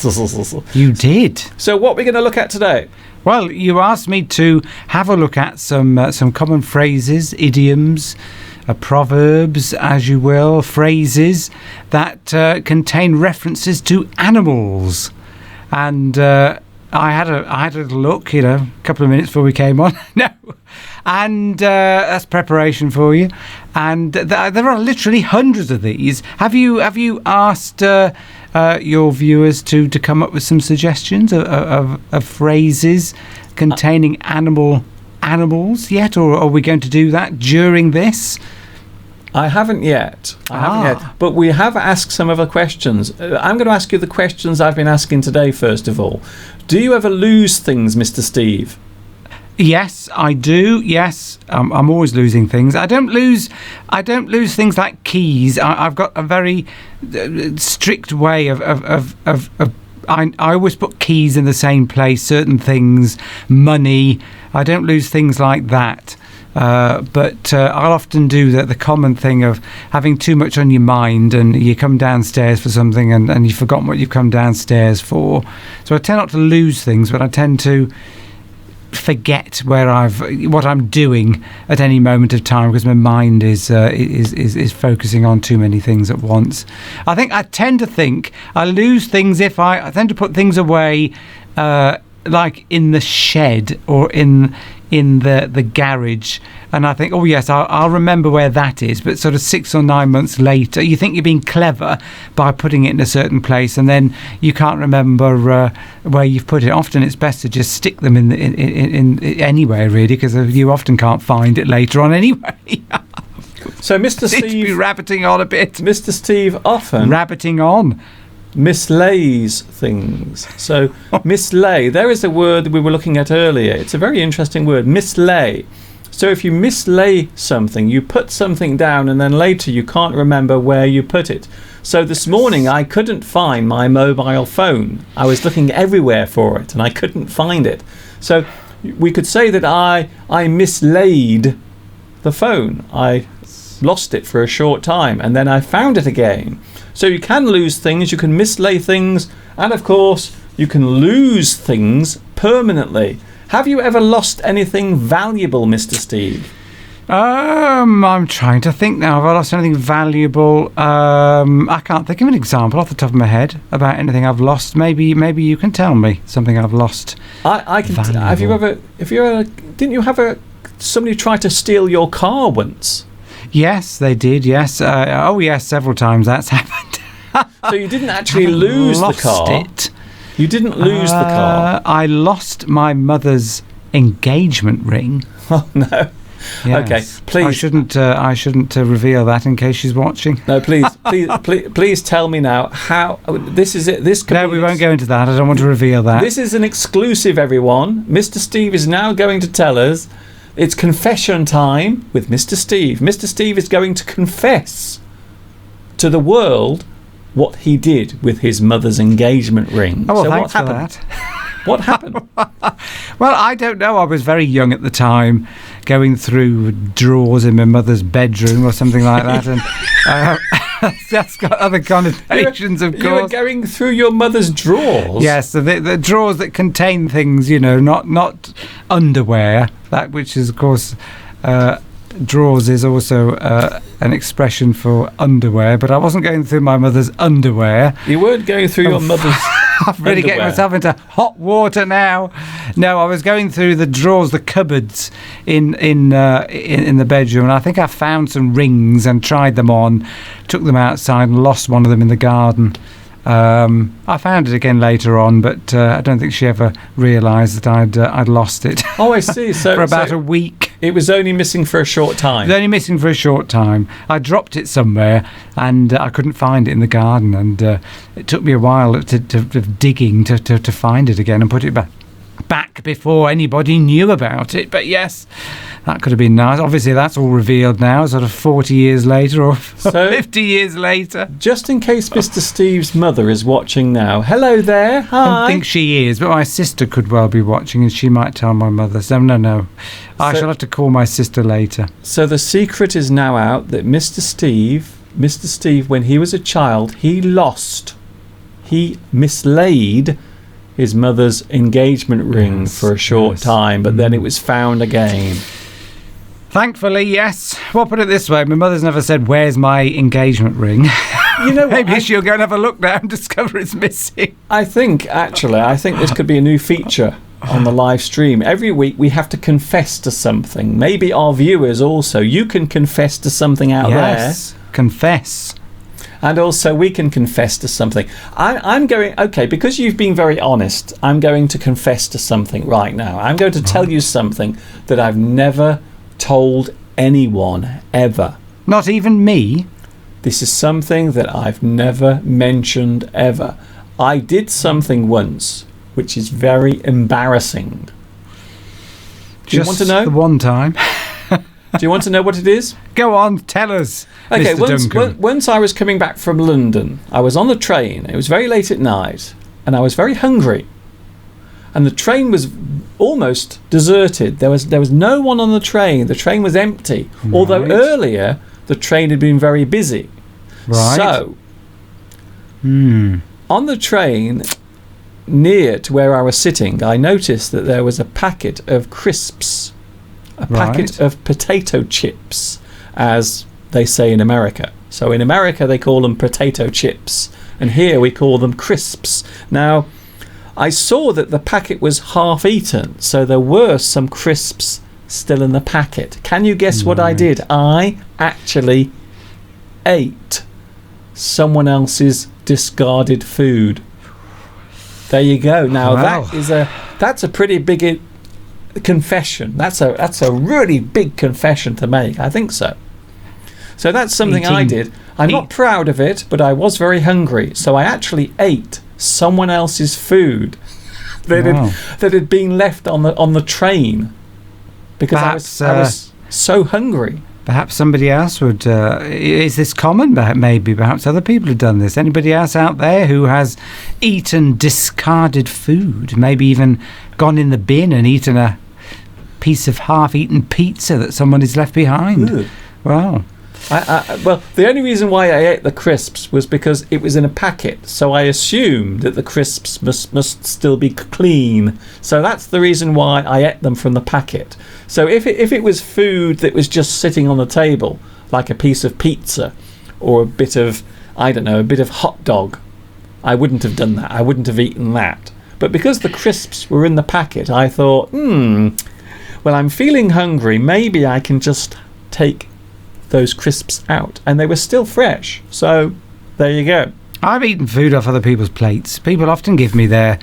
you did. So what are we going to look at today? Well, you asked me to have a look at some common phrases, idioms, proverbs, as you will, phrases that contain references to animals. And I had a little look, a couple of minutes before we came on. No, and that's preparation for you. And there are literally hundreds of these. Have you asked your viewers to come up with some suggestions of phrases containing animals yet, or are we going to do that during this? I haven't yet. But we have asked some other questions. I'm going to ask you the questions I've been asking today, first of all. Do you ever lose things, Mr. Steve? Yes, I do. Yes, I'm always losing things. I don't lose things like keys. I've got a very strict way of I always put keys in the same place. Certain things, money. I don't lose things like that. But I'll often do the common thing of having too much on your mind, and you come downstairs for something and you've forgotten what you've come downstairs for. So I tend not to lose things, but I tend to forget what I'm doing at any moment of time, because my mind is focusing on too many things at once. I tend to think I lose things if I tend to put things away, like in the shed or in the garage, and I think, oh yes, I'll remember where that is, but sort of 6 or 9 months later you think you're being clever by putting it in a certain place, and then you can't remember where you've put it. Often it's best to just stick them in anywhere, really, because you often can't find it later on anyway. So Mr. Steve, be rabbiting on a bit. Mr. Steve often rabbiting on mislays things. So mislay, there is a word we were looking at earlier. It's a very interesting word, mislay. So if you mislay something, you put something down and then later you can't remember where you put it. So this morning I couldn't find my mobile phone. I was looking everywhere for it and I couldn't find it. So we could say that I mislaid the phone. I lost it for a short time and then I found it again. So you can lose things, you can mislay things, and of course you can lose things permanently. Have you ever lost anything valuable, Mr. Steve? I'm trying to think now. Have I lost anything valuable? I can't think of an example off the top of my head about anything I've lost. Maybe you can tell me something I've lost. I can. Have you ever? Didn't you have somebody try to steal your car once? Yes, they did. Yes. Yes, several times that's happened. So you didn't actually lose the car. It. You didn't lose the car. I lost my mother's engagement ring. Oh no. Yes. Okay, please. I shouldn't reveal that in case she's watching. No, please tell me now how this is it. No, we won't go into that. I don't want to reveal that. This is an exclusive, everyone. Mr. Steve is now going to tell us. It's confession time with Mr. Steve. Mr. Steve is going to confess to the world what he did with his mother's engagement ring. Oh, well, so thanks what for happened? that. What happened? Well, I don't know. I was very young at the time, going through drawers in my mother's bedroom or something like that, and that's got other connotations, of course. You were going through your mother's drawers? Yes, the drawers that contain things, not underwear. That which is, of course, drawers is also an expression for underwear, but I wasn't going through my mother's underwear. You weren't going through your mother's I'm really getting myself into hot water now. No, I was going through the drawers, the cupboards in the bedroom, and I think I found some rings and tried them on, took them outside and lost one of them in the garden. I found it again later on, but I don't think she ever realised that I'd lost it. Oh, I see. So for about a week. It was only missing for a short time. It was only missing for a short time. I dropped it somewhere, and I couldn't find it in the garden, and it took me a while of digging to find it again and put it back before anybody knew about it. But yes, that could have been nice. Obviously, that's all revealed now, sort of 40 years later or 50 years later. Just in case Mr. Steve's mother is watching now. Hello there. Hi. I don't think she is, but my sister could well be watching, and she might tell my mother. So no. I shall have to call my sister later. So the secret is now out that Mr. Steve, when he was a child, he mislaid his mother's engagement ring for a short time, but then it was found again. Thankfully, yes. Well, put it this way, my mother's never said, "Where's my engagement ring?" You know what? Maybe she'll go and have a look now and discover it's missing. I think this could be a new feature on the live stream. Every week we have to confess to something. Maybe our viewers also. You can confess to something out there. Confess. And also we can confess to something. I'm going, okay, because you've been very honest, I'm going to confess to something right now. I'm going to tell you something that I've never told anyone ever. Not even me? This is something that I've never mentioned ever. I did something once which is very embarrassing. Do you want to know? The one time. Do you want to know what it is? Go on, tell us. Okay, Mr. Duncan. once I was coming back from London, I was on the train. It was very late at night, and I was very hungry. And the train was almost deserted. There was no one on the train. The train was empty. Right. Although earlier the train had been very busy. Right. So, on the train near to where I was sitting, I noticed that there was a packet of crisps, a packet of potato chips, as they say in America. So in America they call them potato chips, and here we call them crisps. Now, I saw that the packet was half eaten, so there were some crisps still in the packet. Can you guess what I did? I actually ate someone else's discarded food. There you go. Now that's a pretty big confession. That's a really big confession to make. I think so. So that's something I did. I'm not proud of it, but I was very hungry, so I actually ate someone else's food that had been left on the train because I was so hungry. Perhaps somebody else would... is this common? Perhaps other people have done this. Anybody else out there who has eaten discarded food? Maybe even gone in the bin and eaten a piece of half-eaten pizza that someone has left behind? Ugh. Wow. Well, the only reason why I ate the crisps was because it was in a packet, so I assumed that the crisps must still be clean. So that's the reason why I ate them from the packet. So if it was food that was just sitting on the table, like a piece of pizza or a bit of, I don't know, a bit of hot dog, I wouldn't have done that. I wouldn't have eaten that. But because the crisps were in the packet, I thought, well, I'm feeling hungry. Maybe I can just take those crisps out, and they were still fresh, so there you go. I've eaten food off other people's plates. People often give me their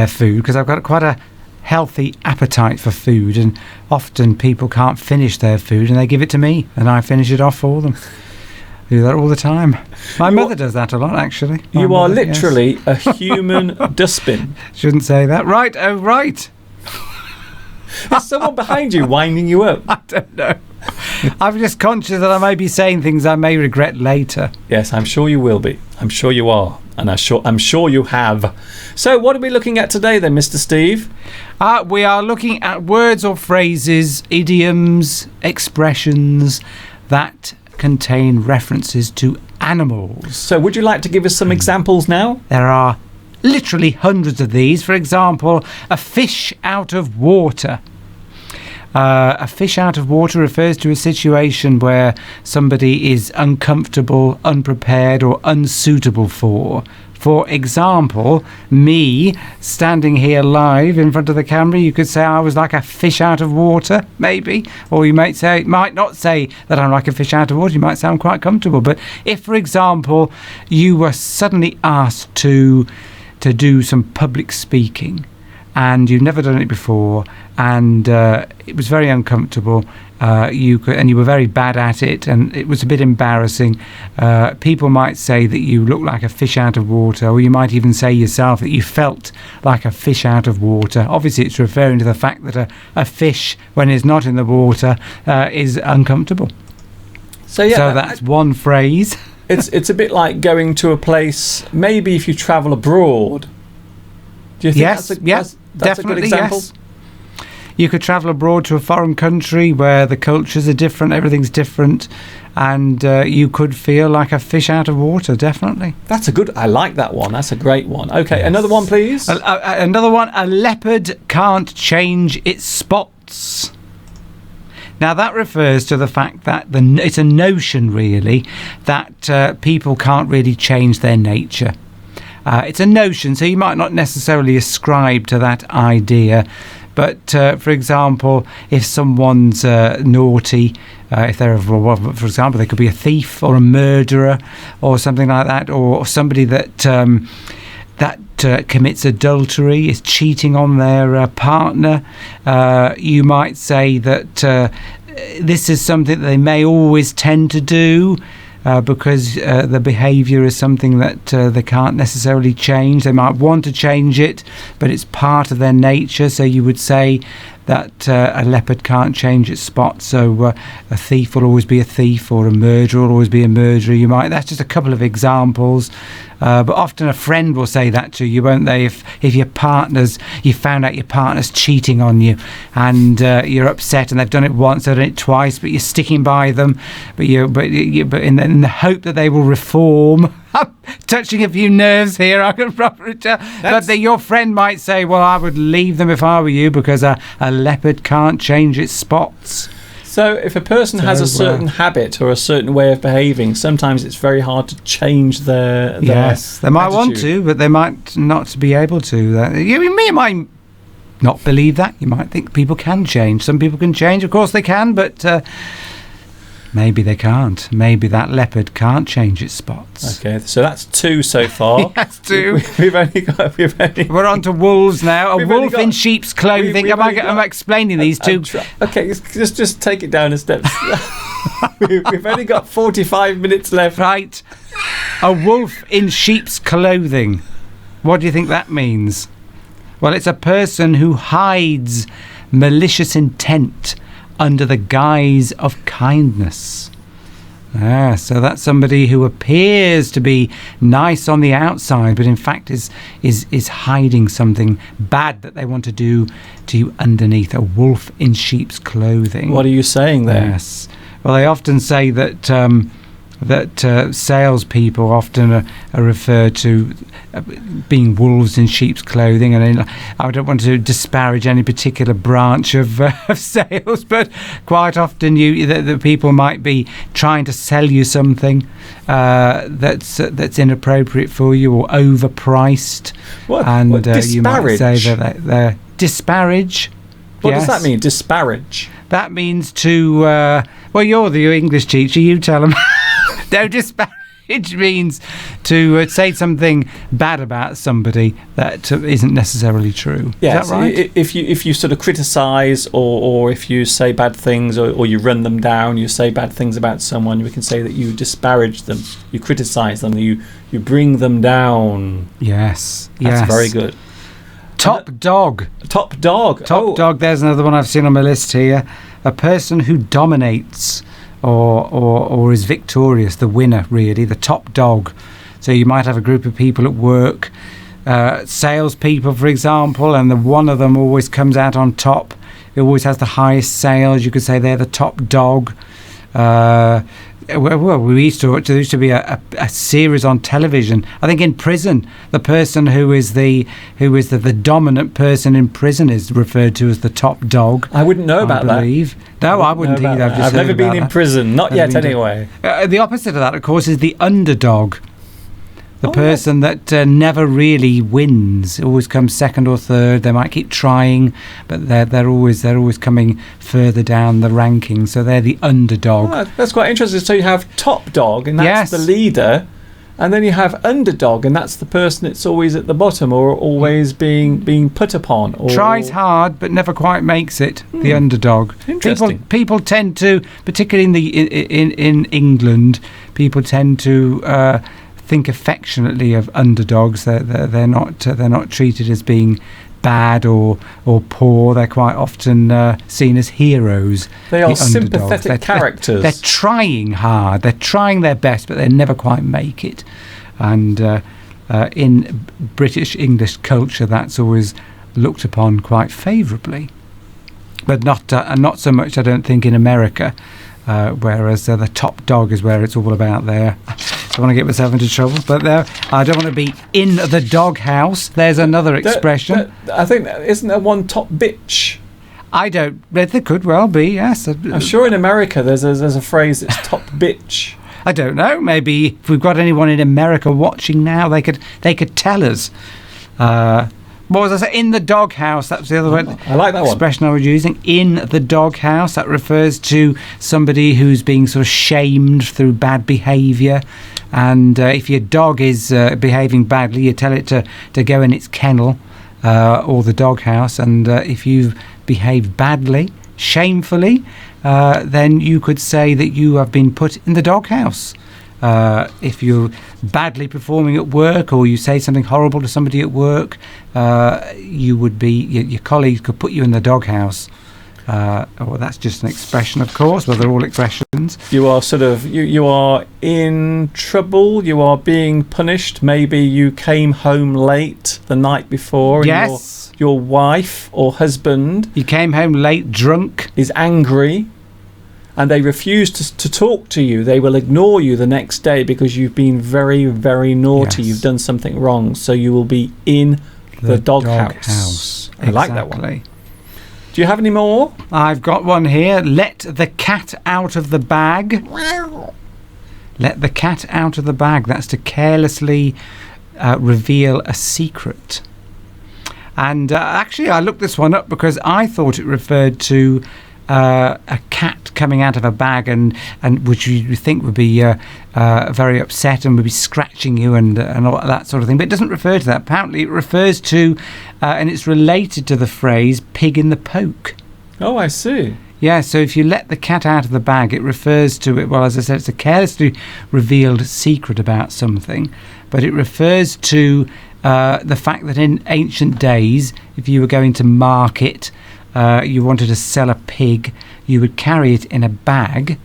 food because I've got quite a healthy appetite for food, and often people can't finish their food and they give it to me and I finish it off for them. I do that all the time. My mother does that a lot, actually. You are literally a human dustbin. Shouldn't say that. Right, oh right. There's someone behind you winding you up. I don't know. I'm just conscious that I may be saying things I may regret later. Yes, I'm sure you will be. I'm sure you are. And I'm sure you have. So what are we looking at today then, Mr. Steve? We are looking at words or phrases, idioms, expressions that contain references to animals. So would you like to give us some examples now? There are literally hundreds of these. For example, a fish out of water. A fish out of water refers to a situation where somebody is uncomfortable, unprepared, or unsuitable for. For example, me standing here live in front of the camera, you could say I was like a fish out of water, maybe. Or you might not say that I'm like a fish out of water. You might sound quite comfortable. But if, for example, you were suddenly asked to do some public speaking, and you've never done it before, and it was very uncomfortable, you were very bad at it, and it was a bit embarrassing. People might say that you look like a fish out of water, or you might even say yourself that you felt like a fish out of water. Obviously, it's referring to the fact that a fish, when it's not in the water, is uncomfortable. So that's one phrase. It's a bit like going to a place, maybe if you travel abroad. Do you think that's a good example? You could travel abroad to a foreign country where the cultures are different, everything's different, and you could feel like a fish out of water, definitely. That's a good... I like that one. That's a great one. Okay, another one, please. Another one, a leopard can't change its spots. Now, that refers to the fact that it's a notion, really, that people can't really change their nature. It's a notion, so you might not necessarily ascribe to that idea. But, for example, if someone's naughty, if they're, for example, they could be a thief or a murderer or something like that, or somebody that commits adultery, is cheating on their partner, you might say that this is something that they may always tend to do because the behaviour is something that they can't necessarily change. They might want to change it, but it's part of their nature. So you would say that a leopard can't change its spots, so a thief will always be a thief, or a murderer will always be a murderer. That's just a couple of examples, but often a friend will say that to you, won't they? If you found out your partner's cheating on you, and you're upset, and they've done it once, they've done it twice, but you're sticking by them, but in the hope that they will reform. I'm touching a few nerves here, I can probably tell. But your friend might say, well, I would leave them if I were you, because a leopard can't change its spots. So if a person has a certain habit or a certain way of behaving, sometimes it's very hard to change their yes, they might attitude. Want to, but they might not be able to. You might not believe that. You might think people can change. Some people can change. Of course they can, but... maybe they can't. Maybe that leopard can't change its spots. Okay, so that's 2 so far. That's 2. We're on to wolves now. A wolf in sheep's clothing. Am I explaining these two? Okay, just take it down a step. We've only got 45 minutes left. Right. A wolf in sheep's clothing. What do you think that means? Well, it's a person who hides malicious intent under the guise of kindness. So that's somebody who appears to be nice on the outside, but in fact is hiding something bad that they want to do to you underneath. A wolf in sheep's clothing. What are you saying there? Yes. Well, they often say that salespeople often are referred to being wolves in sheep's clothing, and I don't want to disparage any particular branch of sales, but quite often the people might be trying to sell you something that's inappropriate for you or overpriced. What You might say that they're disparage. What does that mean, disparage? That means to well, you're the English teacher, you tell them. No, disparage means to say something bad about somebody that isn't necessarily true. Yes, is that right? If you sort of criticise or if you say bad things or you run them down, you say bad things about someone, we can say that you disparage them, you criticise them, you bring them down. Yes. That's very good. Top dog. Top dog. Top dog, there's another one I've seen on my list here. A person who dominates or is victorious, the winner, really, the top dog. So you might have a group of people at work, salespeople, for example, and one of them always comes out on top. It always has the highest sales. You could say they're the top dog. Well, there used to be a series on television. I think in prison, the person who is the dominant person in prison is referred to as the top dog. I wouldn't know about that. No, I wouldn't either. I've never been in prison, not yet anyway. The opposite of that, of course, is the underdog. The person that never really wins, always comes second or third. They might keep trying, but they're always coming further down the ranking. So they're the underdog. Oh, that's quite interesting. So you have top dog, and that's the leader, and then you have underdog, and that's the person that's always at the bottom or always being put upon. Or tries hard but never quite makes it. The underdog. Interesting. People tend to, particularly in England, people tend to. Think affectionately of underdogs. They're not treated as being bad or poor. They're quite often seen as heroes. They are sympathetic characters. They're trying hard. They're trying their best, but they never quite make it. And in British English culture, that's always looked upon quite favourably. but not so much, I don't think, in America. Whereas the top dog is where it's all about there. I want to get myself into trouble, but I don't want to be in the doghouse. There's another expression. I think, isn't there one top bitch? I don't. There could well be. Yes. I'm sure in America there's a phrase that's top bitch. I don't know. Maybe if we've got anyone in America watching now, they could tell us. What was I saying? In the doghouse. That's the other one. I like that expression I was using. In the doghouse. That refers to somebody who's being sort of shamed through bad behaviour. And if your dog is behaving badly, you tell it to go in its kennel or the doghouse. And if you've behaved badly, shamefully, then you could say that you have been put in the doghouse. If you're badly performing at work, or you say something horrible to somebody at work, you would be your colleagues could put you in the doghouse. Well, that's just an expression, of course. Well, they're all expressions. You are you are in trouble. You are being punished. Maybe you came home late the night before. Yes. And your wife or husband. You came home late, drunk. Is angry. And they refuse to talk to you. They will ignore you the next day because you've been very, very naughty. Yes. You've done something wrong. So you will be in the doghouse. Exactly. I like that one. Do you have any more? I've got one here. Let the cat out of the bag. Let the cat out of the bag. That's to carelessly reveal a secret. And actually, I looked this one up because I thought it referred to a cat coming out of a bag, and which you think would be very upset and would be scratching you and all that sort of thing. But it doesn't refer to that. Apparently, it refers to, and it's related to the phrase "pig in the poke." Oh, I see. Yeah, so if you let the cat out of the bag, it refers to it. Well, as I said, it's a carelessly revealed secret about something, but it refers to the fact that in ancient days, if you were going to market, you wanted to sell a pig, you would carry it in a bag,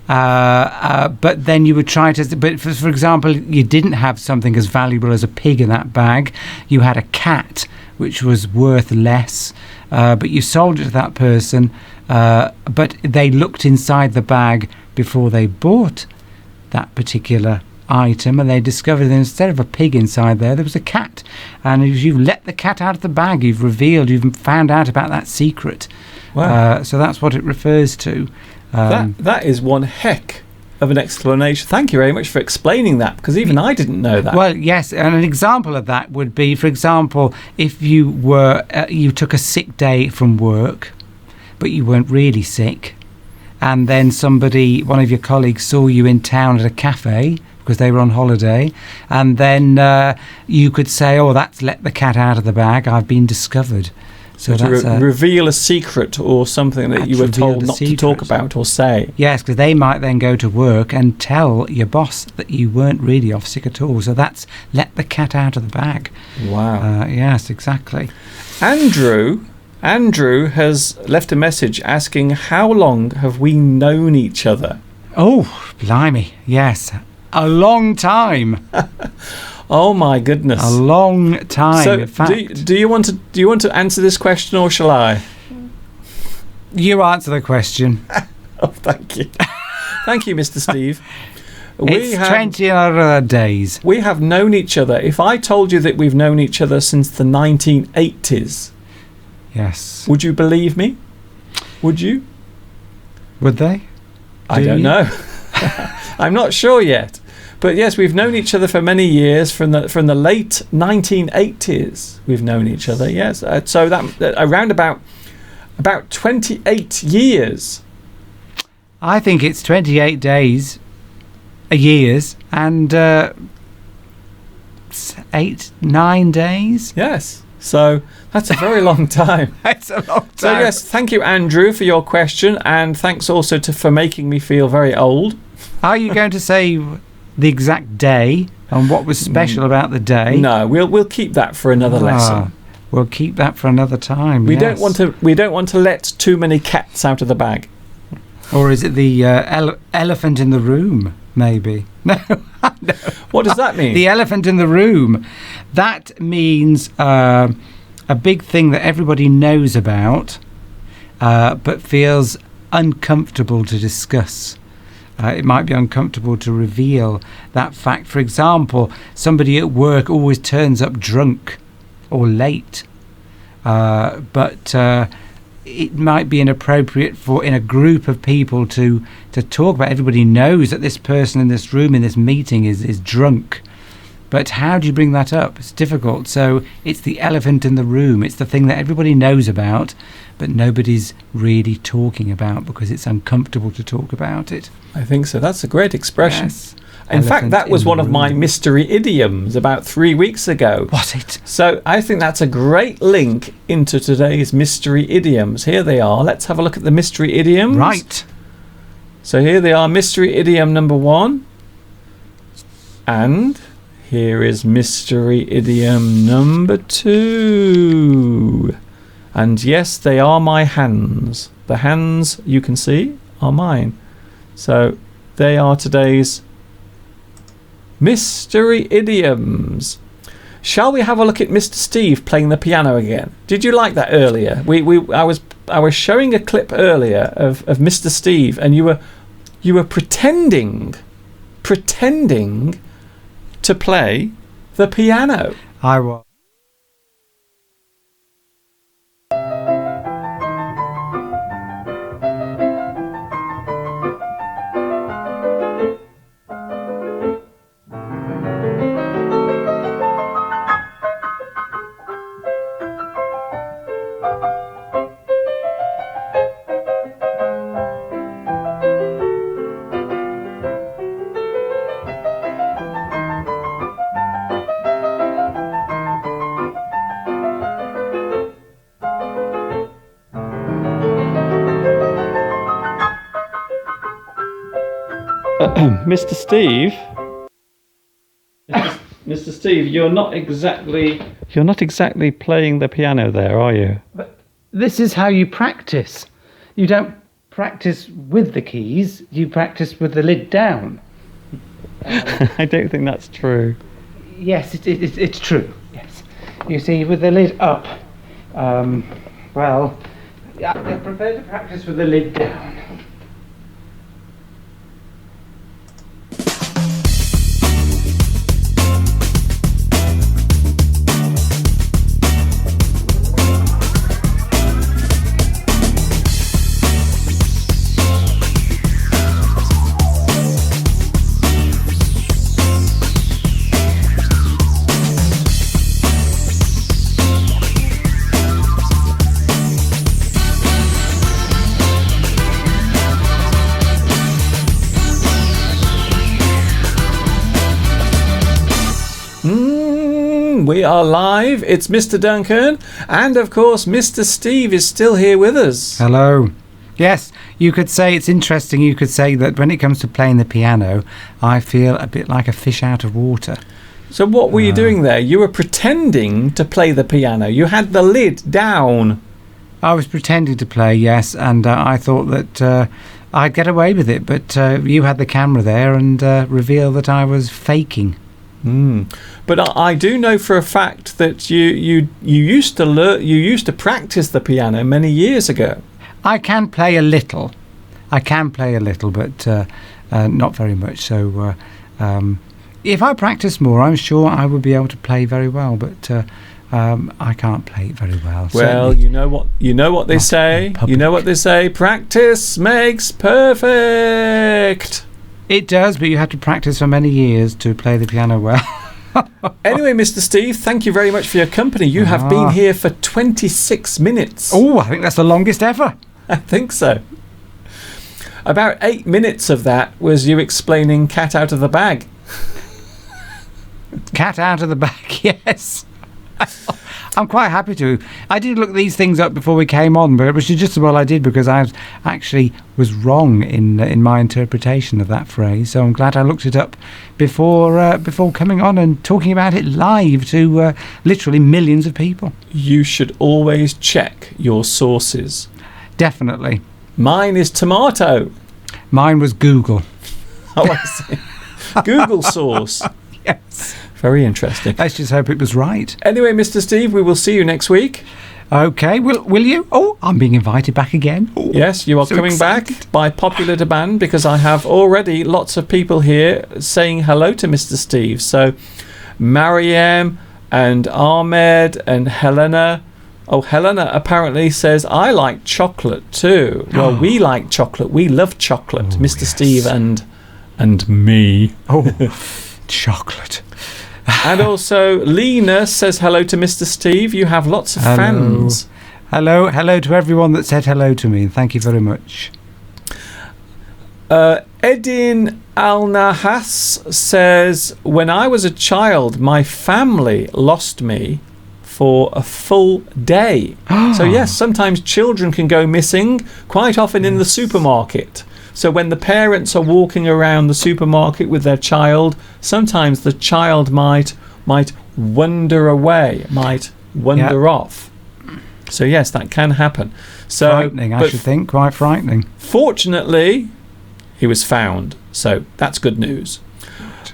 but then you would try to, but for example, you didn't have something as valuable as a pig in that bag, you had a cat which was worth less, but you sold it to that person, but they looked inside the bag before they bought that particular item, and they discovered that instead of a pig inside there was a cat. And if you've let the cat out of the bag, you've found out about that secret. Wow. So that's what it refers to. That is one heck of an explanation. Thank you very much for explaining that, because even I didn't know that. Well, yes, and an example of that would be, for example, if you were you took a sick day from work, but you weren't really sick, and then one of your colleagues saw you in town at a cafe because they were on holiday, and then you could say, "Oh, that's let the cat out of the bag. I've been discovered." So to that's reveal a secret or something that you were told not to talk about or say. Yes, because they might then go to work and tell your boss that you weren't really off sick at all. So that's let the cat out of the bag. Wow. Yes, exactly. Andrew has left a message asking, how long have we known each other? Oh, blimey. Yes. A long time. Oh my goodness. A long time. So in fact, do you want to answer this question, or shall I? You answer the question. Oh, thank you. Thank you, Mr. Steve. It's 20 other days. We have known each other. If I told you that we've known each other since the 1980s, yes, would you believe me? Would you? Would they? I don't know. I'm not sure yet. But yes, we've known each other for many years, from the late 1980s. We've known each other. Yes, so that around about 28 years. I think it's 28 days, years, and 9 days. Yes, so that's a very long time. That's a long time. So yes, thank you, Andrew, for your question, and thanks also for making me feel very old. Are you going to say the exact day and what was special about the day? No, we'll keep that for another lesson. We'll keep that for another time. We don't want to let too many cats out of the bag. Or is it the elephant in the room? Maybe. No. No. What does that mean? The elephant in the room. That means a big thing that everybody knows about, but feels uncomfortable to discuss. It might be uncomfortable to reveal that fact. For example, somebody at work always turns up drunk or late, but it might be inappropriate for in a group of people to talk about. Everybody knows that this person in this room, in this meeting, is drunk. But how do you bring that up? It's difficult. So it's the elephant in the room. It's the thing that everybody knows about, but nobody's really talking about because it's uncomfortable to talk about it. I think so. That's a great expression. Yes. In fact, Elephant that was in one the of my room. mystery idioms about 3 weeks ago. Was it? So I think that's a great link into today's mystery idioms. Here they are. Let's have a look at the mystery idioms. Right. So here they are, mystery idiom number 1. And here is mystery idiom number 2. And yes, they are my hands. The hands you can see are mine. So they are today's mystery idioms. Shall we have a look at Mr. Steve playing the piano again? Did you like that earlier? I was showing a clip earlier of Mr. Steve, and you were pretending to play the piano. I was. Mr. Steve. Mr. Steve, you're not exactly playing the piano there, are you? But this is how you practice. You don't practice with the keys. You practice with the lid down. I don't think that's true. Yes, it's true. Yes. You see, with the lid up, well, I prefer to practice with the lid down. We are live. It's Mr. Duncan, and of course Mr. Steve is still here with us. Hello. Yes, you could say it's interesting. You could say that when it comes to playing the piano, I feel a bit like a fish out of water. So what were you doing there? You were pretending to play the piano. You had the lid down. I was pretending to play, yes, and I thought that I'd get away with it, but you had the camera there and revealed that I was faking. But I do know for a fact that you used to practice the piano many years ago. I can play a little. But not very much. So if I practice more, I'm sure I would be able to play very well. But I can't play it very well. Well, certainly. you know what they say. You know what they say. Practice makes perfect. It does, but you have to practice for many years to play the piano well. Anyway, Mr. Steve, thank you very much for your company. You have been here for 26 minutes. Oh, I think that's the longest ever. I think so. About 8 minutes of that was you explaining cat out of the bag. Cat out of the bag, yes. I'm quite happy to. I did look these things up before we came on, but it was just as well I did because I actually was wrong in my interpretation of that phrase. So I'm glad I looked it up before coming on and talking about it live to literally millions of people. You should always check your sources. Definitely. Mine is tomato. Mine was Google. Oh, I see. Google source. Yes. Very interesting. Let's just hope it was right. Anyway, Mr. Steve, we will see you next week. Okay, will you? Oh, I'm being invited back again. Oh, Yes, you are so coming excited. back by popular demand because I have already lots of people here saying hello to Mr. Steve. So, Mariam and Ahmed and Helena. Oh, Helena apparently says, I like chocolate too. Well, we like chocolate. We love chocolate, Mr. yes. Steve and me. Oh, chocolate. And also, Lena says hello to Mr. Steve. You have lots of Hello. fans. Hello to everyone that said hello to me, and thank you very much. Edin Al-Nahas says, when I was a child, my family lost me for a full day. So yes, sometimes children can go missing, quite often in the supermarket. So when the parents are walking around the supermarket with their child, sometimes the child might wander away, might wander off. So yes, that can happen. So Frightening, I should think. Quite frightening. fortunately, he was found. So that's good news.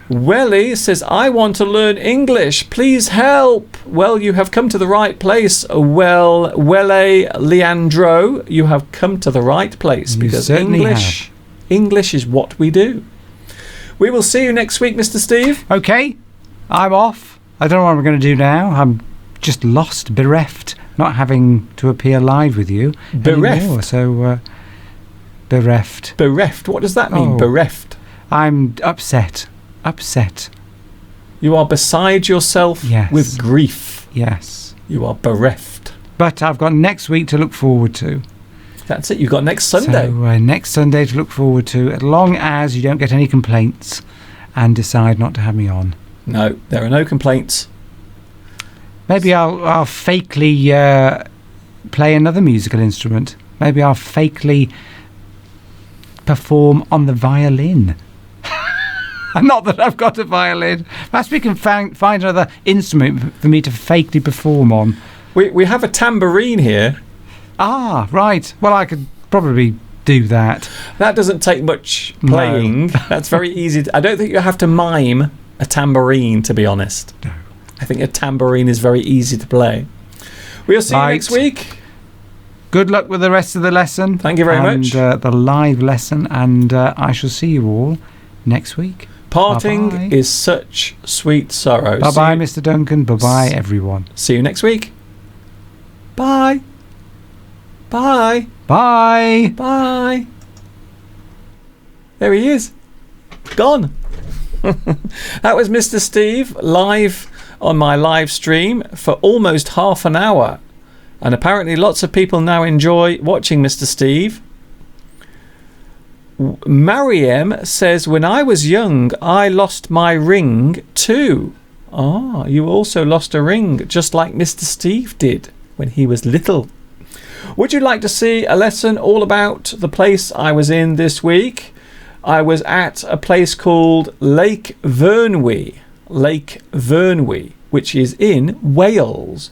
Welly says, I want to learn English. Please help. Well, you have come to the right place. Well, Welle Leandro, you have come to the right place You because certainly English is what we do. We will see you next week, Mr. Steve. Okay, I'm off. I don't know what I'm going to do now. I'm just lost, bereft, not having to appear live with you Bereft? anymore. So, bereft. Bereft. What does that mean, Oh. bereft? I'm upset. Upset. You are beside yourself Yes. with grief. Yes. You are bereft. But I've got next week to look forward to. That's it. You've got next Sunday. So next Sunday to look forward to, as long as you don't get any complaints and decide not to have me on. No, there are no complaints. Maybe I'll fakely play another musical instrument. Maybe I'll fakely perform on the violin. Not that I've got a violin. Perhaps we can find another instrument for me to fakely perform on. We have a tambourine here. Ah, right. Well, I could probably do that. That doesn't take much playing. That's very easy. I don't think you have to mime a tambourine, to be honest. No. I think a tambourine is very easy to play. We'll see you Right. next week. Good luck with the rest of the lesson. Thank you very much. And the live lesson. And I shall see you all next week. Parting Bye-bye. is such sweet sorrow. Bye-bye, Mr. Duncan. Bye-bye, everyone. See you next week. Bye. Bye. Bye. Bye. There he is. Gone. That was Mr. Steve live on my live stream for almost half an hour. And apparently lots of people now enjoy watching Mr. Steve. Mariam says, when I was young, I lost my ring too. Ah, you also lost a ring, just like Mr. Steve did when he was little. Would you like to see a lesson all about the place I was in this week? I was at a place called Lake Vyrnwy. Lake Vyrnwy, which is in Wales.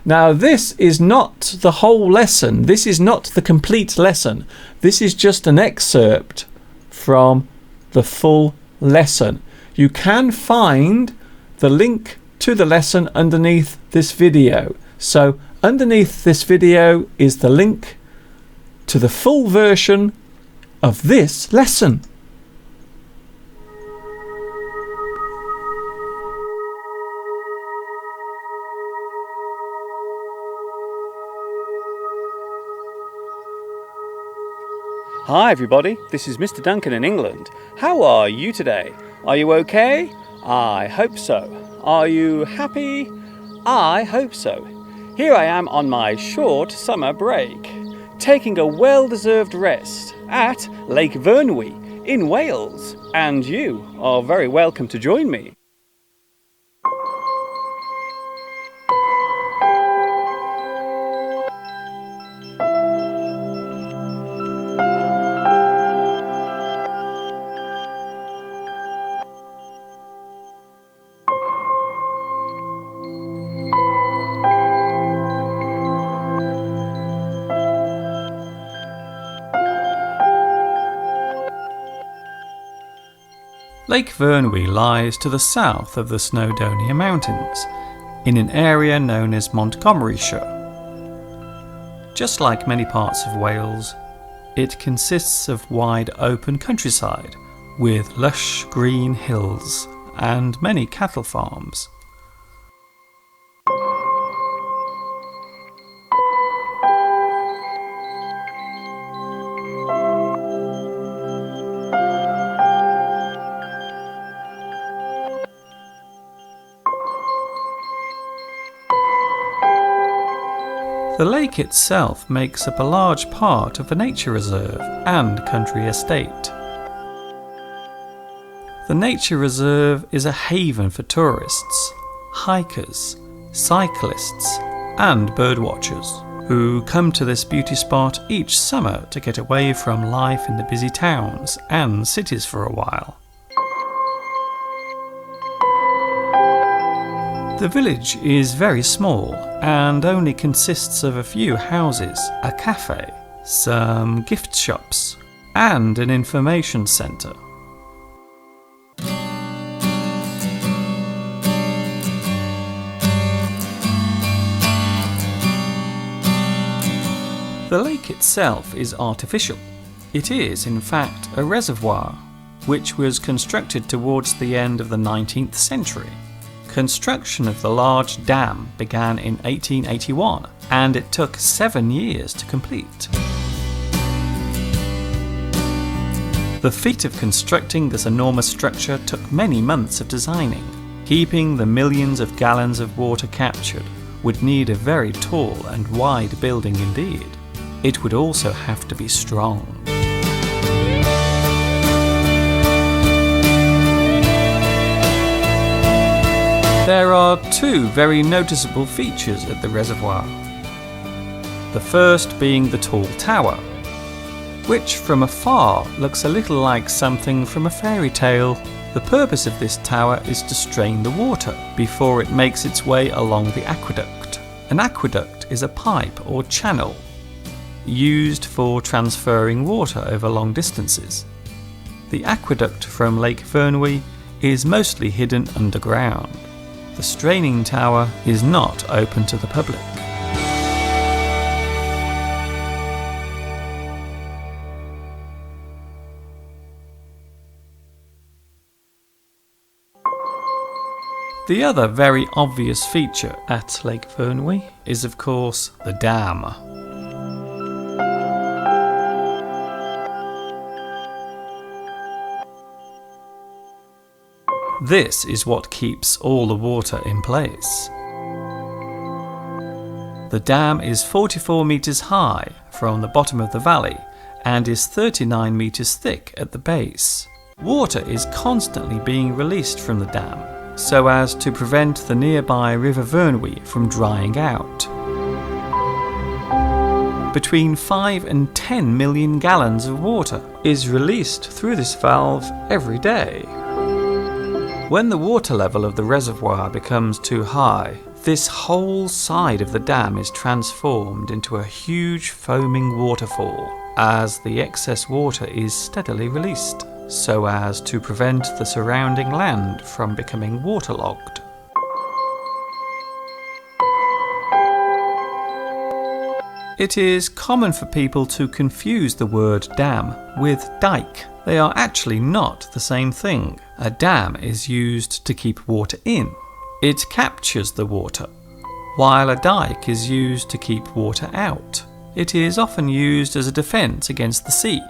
Now, this is not the whole lesson. This is not the complete lesson. This is just an excerpt from the full lesson. You can find the link to the lesson underneath this video. So, underneath this video is the link to the full version of this lesson. Hi everybody, this is Mr. Duncan in England. How are you today? Are you okay? I hope so. Are you happy? I hope so. Here I am on my short summer break, taking a well-deserved rest at Lake Vyrnwy in Wales, and you are very welcome to join me. Lake Vyrnwy lies to the south of the Snowdonia Mountains, in an area known as Montgomeryshire. Just like many parts of Wales, it consists of wide open countryside with lush green hills and many cattle farms. The lake itself makes up a large part of a nature reserve and country estate. The nature reserve is a haven for tourists, hikers, cyclists and birdwatchers who come to this beauty spot each summer to get away from life in the busy towns and cities for a while. The village is very small and only consists of a few houses, a cafe, some gift shops, and an information centre. The lake itself is artificial. It is, in fact, a reservoir, which was constructed towards the end of the 19th century. Construction of the large dam began in 1881 and it took 7 years to complete. The feat of constructing this enormous structure took many months of designing. Keeping the millions of gallons of water captured would need a very tall and wide building indeed. It would also have to be strong. There are two very noticeable features at the reservoir. The first being the tall tower, which from afar looks a little like something from a fairy tale. The purpose of this tower is to strain the water before it makes its way along the aqueduct. An aqueduct is a pipe or channel used for transferring water over long distances. The aqueduct from Lake Vyrnwy is mostly hidden underground. The straining tower is not open to the public. The other very obvious feature at Lake Vyrnwy is, of course, the dam. This is what keeps all the water in place. The dam is 44 metres high from the bottom of the valley and is 39 metres thick at the base. Water is constantly being released from the dam so as to prevent the nearby River Vyrnwy from drying out. Between 5 and 10 million gallons of water is released through this valve every day. When the water level of the reservoir becomes too high, this whole side of the dam is transformed into a huge foaming waterfall as the excess water is steadily released, so as to prevent the surrounding land from becoming waterlogged. It is common for people to confuse the word dam with dike. They are actually not the same thing. A dam is used to keep water in. It captures the water, while a dike is used to keep water out. It is often used as a defence against the sea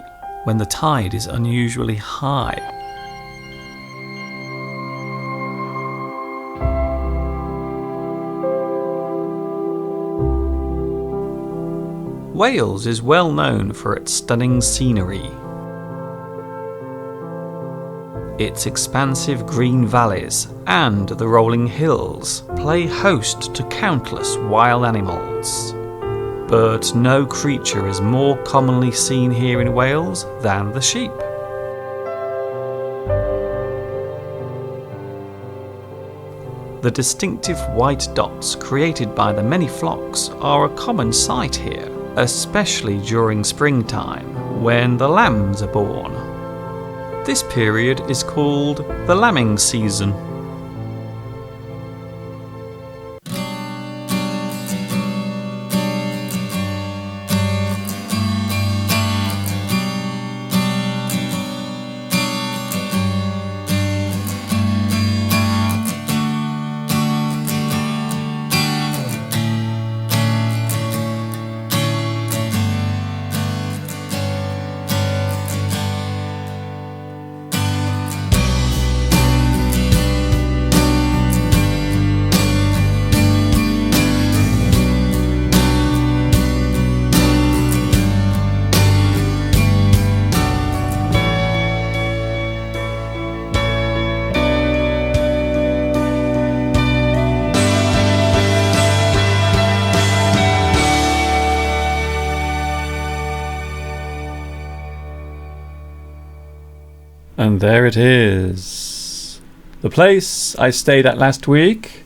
when the tide is unusually high. Wales is well known for its stunning scenery. Its expansive green valleys and the rolling hills play host to countless wild animals. But no creature is more commonly seen here in Wales than the sheep. The distinctive white dots created by the many flocks are a common sight here, especially during springtime when the lambs are born. This period is called the lambing season. And there it is. The place I stayed at last week.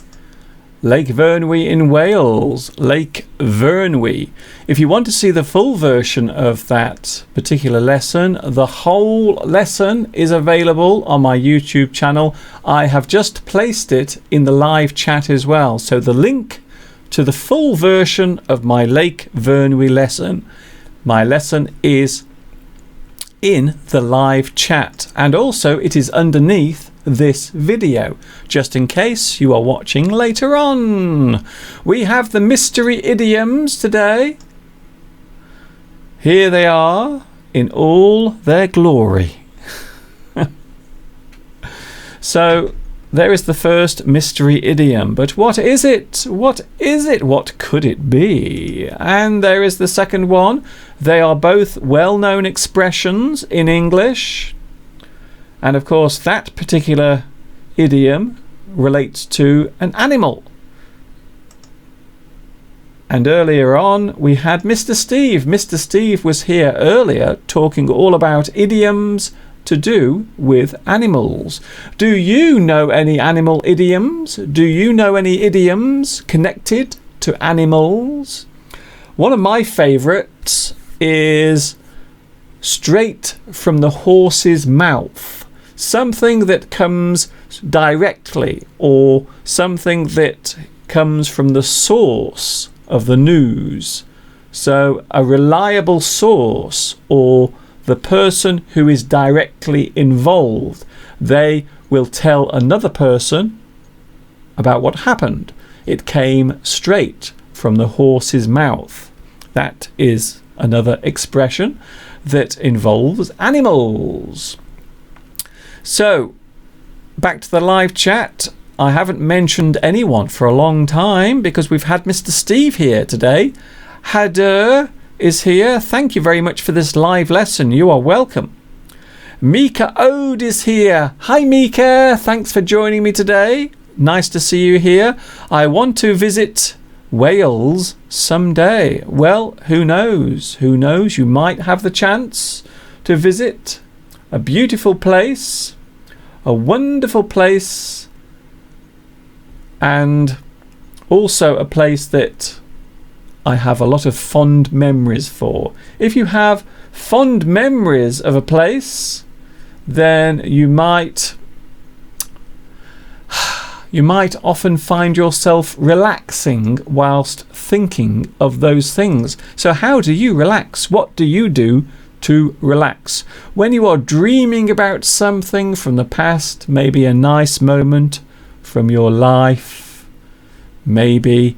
Lake Vyrnwy in Wales. Lake Vyrnwy. If you want to see the full version of that particular lesson, the whole lesson is available on my YouTube channel. I have just placed it in the live chat as well. So the link to the full version of my Lake Vyrnwy lesson. My lesson is in the live chat, and also it is underneath this video, just in case you are watching later on. We have the mystery idioms today. Here they are in all their glory. So there is the first mystery idiom, but what is it? What is it? What could it be? And there is the second one. They are both well-known expressions in English. And of course, that particular idiom relates to an animal. And earlier on, we had Mr. Steve. Mr. Steve was here earlier talking all about idioms to do with animals. Do you know any animal idioms? Do you know any idioms connected to animals? One of my favourites is straight from the horse's mouth. Something that comes directly, or something that comes from the source of the news. So a reliable source, or the person who is directly involved, they will tell another person about what happened. It came straight from the horse's mouth. That is another expression that involves animals. So, back to the live chat. I haven't mentioned anyone for a long time because we've had Mr. Steve here today. Hader is here. Thank you very much for this live lesson. You are welcome. Mika Ode is here. Hi Mika, thanks for joining me today. Nice to see you here. I want to visit Wales someday. Well, who knows? Who knows? You might have the chance to visit a beautiful place, a wonderful place, and also a place that I have a lot of fond memories for. If you have fond memories of a place, then you might often find yourself relaxing whilst thinking of those things. So how do you relax? What do you do to relax? When you are dreaming about something from the past, maybe a nice moment from your life, maybe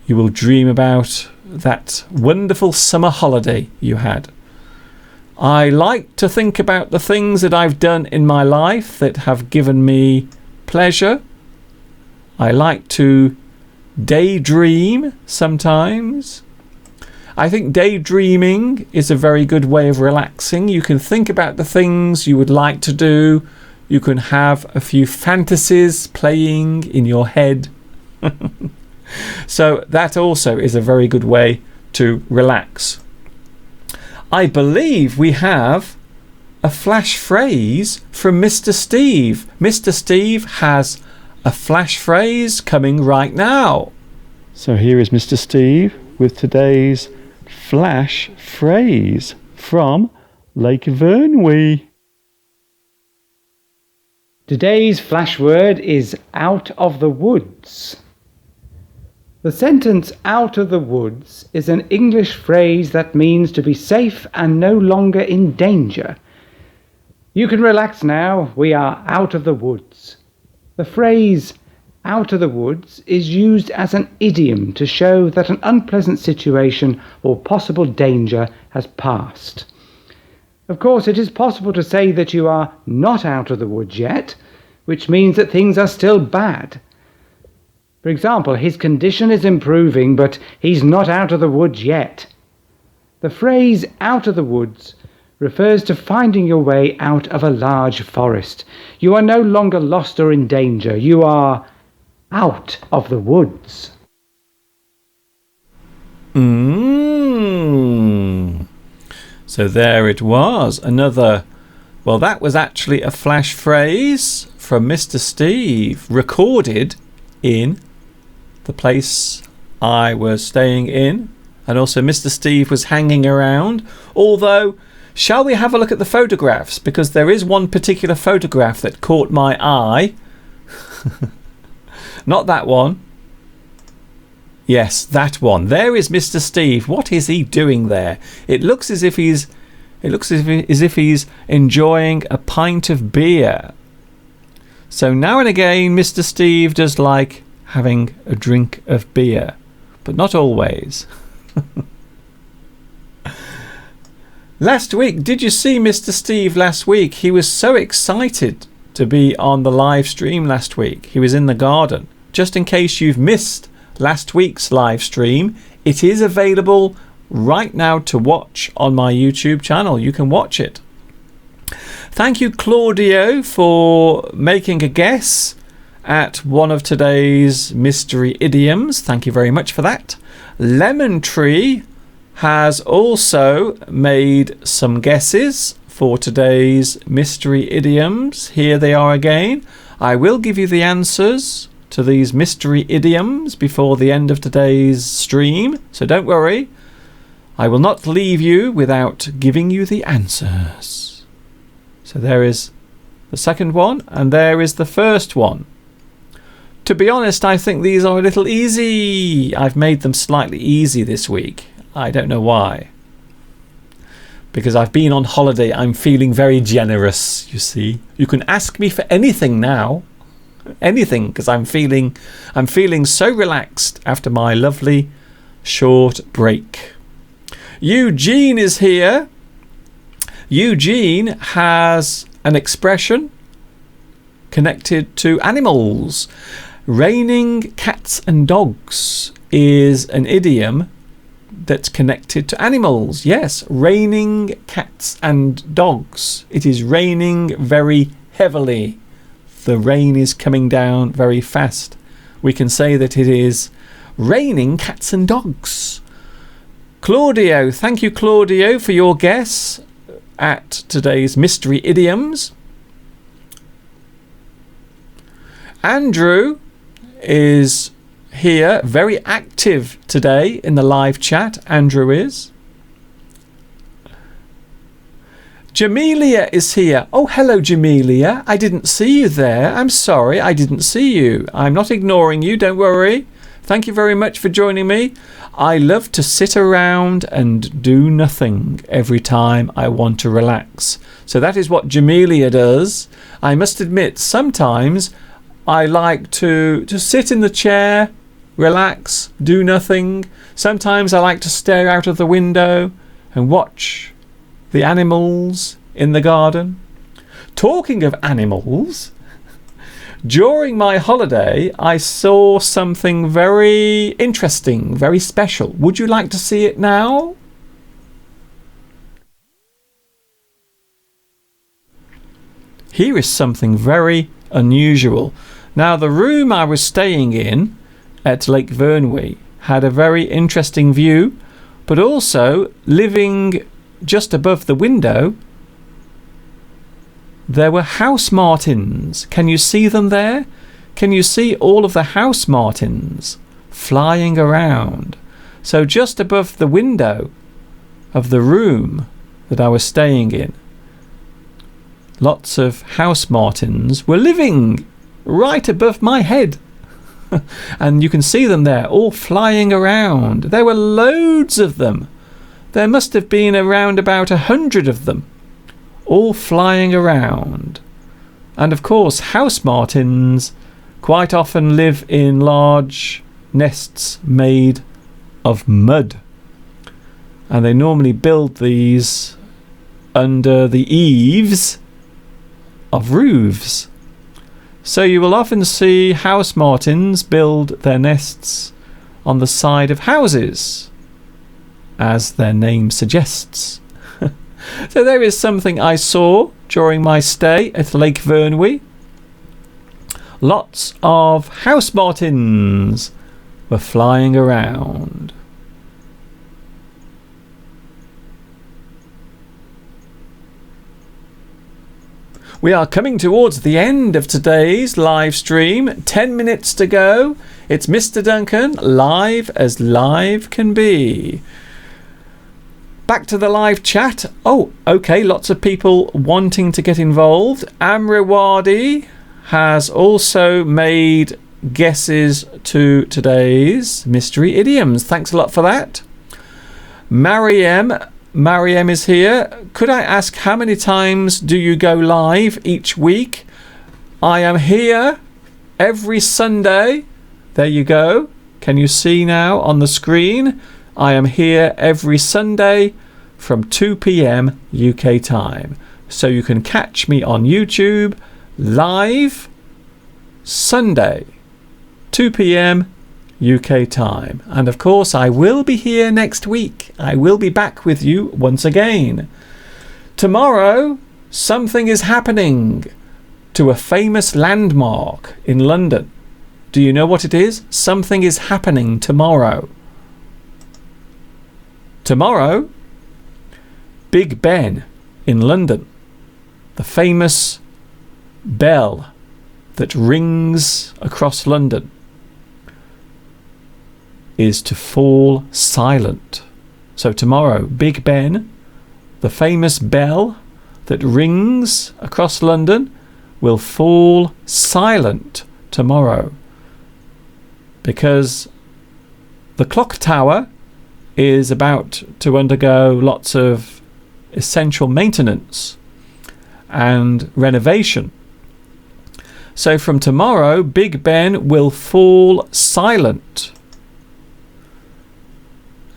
you will dream about that wonderful summer holiday you had. I like to think about the things that I've done in my life that have given me pleasure. I like to daydream sometimes. I think daydreaming is a very good way of relaxing. You can think about the things you would like to do. You can have a few fantasies playing in your head. So that also is a very good way to relax. I believe we have a flash phrase from Mr. Steve. Mr. Steve has a flash phrase coming right now. So here is Mr. Steve with today's flash phrase from Lake Vyrnwy. Today's flash word is out of the woods. The sentence out of the woods is an English phrase that means to be safe and no longer in danger. You can relax now, we are out of the woods. The phrase out of the woods is used as an idiom to show that an unpleasant situation or possible danger has passed. Of course, it is possible to say that you are not out of the woods yet, which means that things are still bad. For example, his condition is improving, but he's not out of the woods yet. The phrase out of the woods refers to finding your way out of a large forest. You are no longer lost or in danger. You are out of the woods. So there it was. Another Well, that was actually a flash phrase from Mr. Steve, recorded in the place I was staying in. And also Mr. Steve was hanging around. Although, shall we have a look at the photographs? Because there is one particular photograph that caught my eye. Not that one. Yes, that one. There is Mr. Steve. What is he doing there? It looks as if he's enjoying a pint of beer. So now and again, Mr. Steve does like having a drink of beer, but not always. Last week, did you see Mr. Steve last week? He was so excited to be on the live stream last week. He was in the garden. Just in case you've missed last week's live stream, it is available right now to watch on my YouTube channel. You can watch it. Thank you, Claudio, for making a guess at one of today's mystery idioms. Thank you very much for that. Lemon Tree has also made some guesses for today's mystery idioms. Here they are again. I will give you the answers to these mystery idioms before the end of today's stream, so don't worry. I will not leave you without giving you the answers. So there is the second one, and there is the first one. To be honest, I think these are a little easy. I've made them slightly easy this week. I don't know why. Because I've been on holiday, I'm feeling very generous, you see. You can ask me for anything now. Anything, because I'm feeling so relaxed after my lovely short break. Eugene is here. Eugene has an expression connected to animals. Raining cats and dogs is an idiom that's connected to animals. Yes, raining cats and dogs. It is raining very heavily. The rain is coming down very fast. We can say that it is raining cats and dogs. Claudio, thank you, Claudio, for your guess at today's mystery idioms. Andrew is here, very active today in the live chat. Andrew is. Jamelia is here. Oh, hello, Jamelia. I didn't see you there. I'm sorry, I didn't see you. I'm not ignoring you, don't worry. Thank you very much for joining me. I love to sit around and do nothing every time I want to relax. So that is what Jamelia does. I must admit, sometimes I like to sit in the chair, relax, do nothing. Sometimes I like to stare out of the window and watch the animals in the garden. Talking of animals, during my holiday I saw something very interesting, very special. Would you like to see it now? Here is something very unusual. Now, the room I was staying in at Lake Vyrnwy had a very interesting view, but also living just above the window there were house martins. Can you see them there? Can you see all of the house martins flying around? So just above the window of the room that I was staying in, lots of house martins were living right above my head. And you can see them there all flying around. There were loads of them. There must have been around about 100 of them, all flying around. And of course, house martins quite often live in large nests made of mud. And they normally build these under the eaves of roofs. So you will often see house martins build their nests on the side of houses, as their name suggests. So there is something I saw during my stay at Lake Vyrnwy. Lots of house martins were flying around. We are coming towards the end of today's live stream. 10 minutes to go. It's Mr. Duncan, live as live can be. Back to the live chat. Oh, okay, lots of people wanting to get involved. Amriwadi has also made guesses to today's mystery idioms. Thanks a lot for that. Mariam is here. Could I ask how many times do you go live each week? I am here every Sunday. There you go. Can you see now on the screen? I am here every Sunday from 2 p.m. UK time. So you can catch me on YouTube live Sunday 2 p.m. UK time. And of course I will be here next week. I will be back with you once again. Tomorrow something is happening to a famous landmark in London. Do you know what it is? Something is happening tomorrow. Tomorrow, Big Ben in London, the famous bell that rings across London, is to fall silent. So tomorrow, Big Ben, the famous bell that rings across London, will fall silent tomorrow, because the clock tower is about to undergo lots of essential maintenance and renovation. So from tomorrow, Big Ben will fall silent.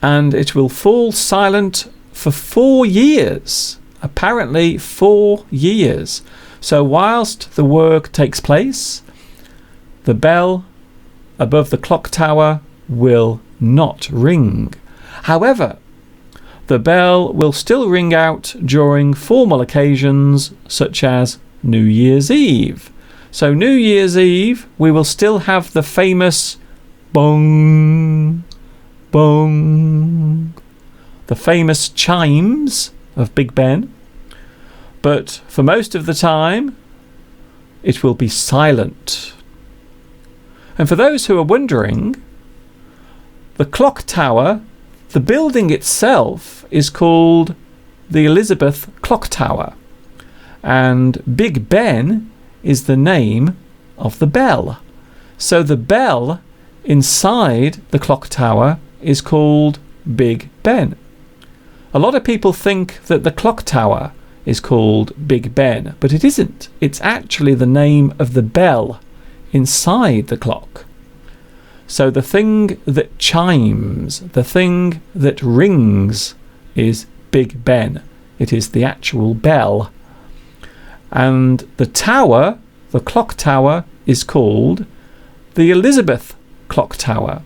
And it will fall silent for 4 years. Apparently 4 years. So whilst the work takes place, the bell above the clock tower will not ring. However, the bell will still ring out during formal occasions such as New Year's Eve. So New Year's Eve, we will still have the famous bong, bong, the famous chimes of Big Ben. But for most of the time, it will be silent. And for those who are wondering, the clock tower, the building itself, is called the Elizabeth Clock Tower, and Big Ben is the name of the bell. So the bell inside the clock tower is called Big Ben. A lot of people think that the clock tower is called Big Ben, but it isn't. It's actually the name of the bell inside the clock. So the thing that chimes, the thing that rings, is Big Ben. It is the actual bell. And the tower, the clock tower, is called the Elizabeth Clock Tower.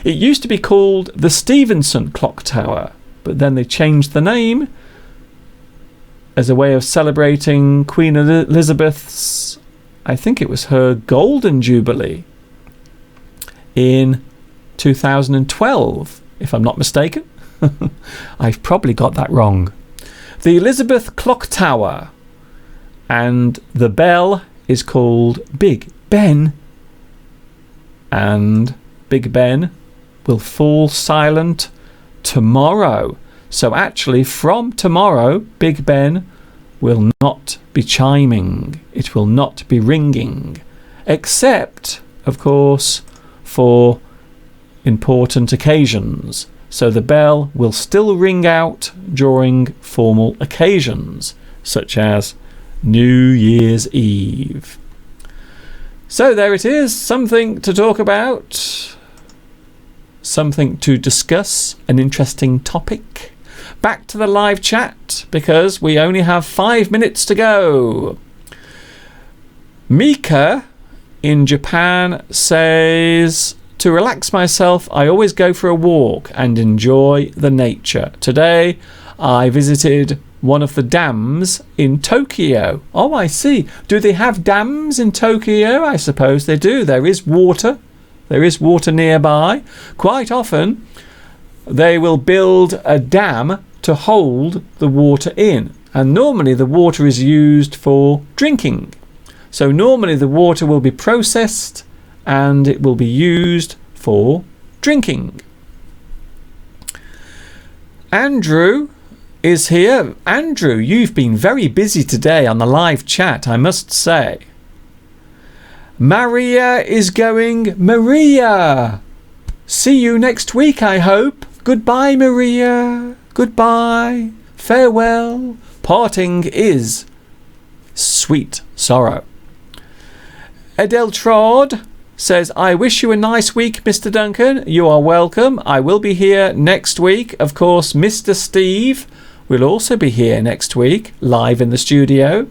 It used to be called the Stevenson Clock Tower, but then they changed the name as a way of celebrating Queen Elizabeth's, I think it was her Golden Jubilee in 2012, if I'm not mistaken. I've probably got that wrong. The Elizabeth Clock Tower, and the bell is called Big Ben, and Big Ben will fall silent tomorrow. So actually from tomorrow, Big Ben will not be chiming. It will not be ringing, except of course for important occasions. So the bell will still ring out during formal occasions such as New Year's Eve. So there it is, something to talk about, something to discuss, an interesting topic. Back to the live chat, because we only have 5 minutes to go. Mika in Japan says, to relax myself, I always go for a walk and enjoy the nature. Today, I visited one of the dams in Tokyo. Oh, I see. Do they have dams in Tokyo? I suppose they do. There is water. There is water nearby. Quite often, they will build a dam to hold the water in. And normally the water is used for drinking. So normally the water will be processed and it will be used for drinking. Andrew is here. Andrew, you've been very busy today on the live chat, I must say. Maria is going, Maria, see you next week, I hope. Goodbye, Maria. Goodbye. Farewell. Parting is sweet sorrow. Edeltrod says, I wish you a nice week, Mr. Duncan. You are welcome. I will be here next week. Of course, Mr. Steve will also be here next week, live in the studio.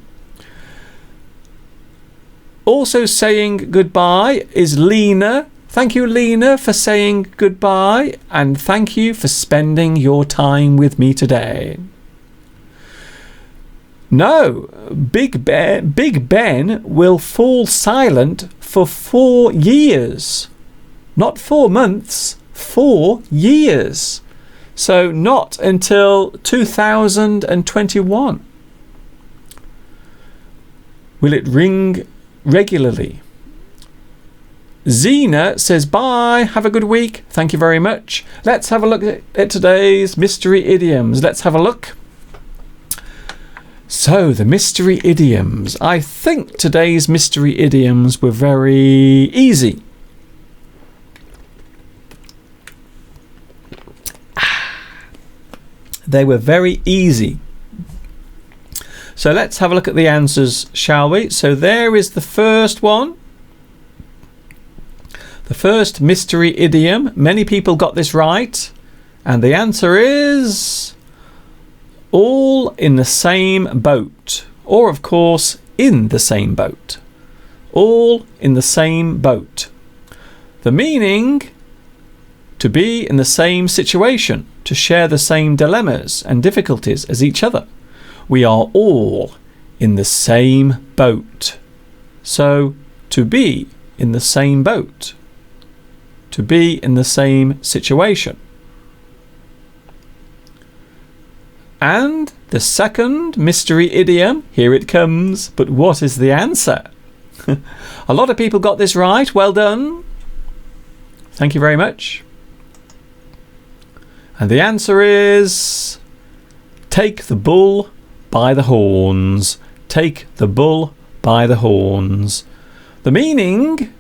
Also saying goodbye is Lena. Thank you, Lena, for saying goodbye, and thank you for spending your time with me today. No, Big Ben will fall silent for 4 years. Not 4 months, 4 years. So not until 2021 will it ring regularly. Zena says bye, have a good week, thank you very much. Let's have a look at today's mystery idioms. Let's have a look. So the mystery idioms. I think today's mystery idioms were very easy. They were very easy. So let's have a look at the answers, shall we? So there is the first one. The first mystery idiom. Many people got this right. And the answer is all in the same boat. Or, of course, in the same boat. All in the same boat. The meaning, to be in the same situation, to share the same dilemmas and difficulties as each other. We are all in the same boat. So, to be in the same boat. To be in the same situation. And the second mystery idiom, here it comes, but what is the answer? A lot of people got this right, well done. Thank you very much. And the answer is take the bull by the horns. Take the bull by the horns. The meaning,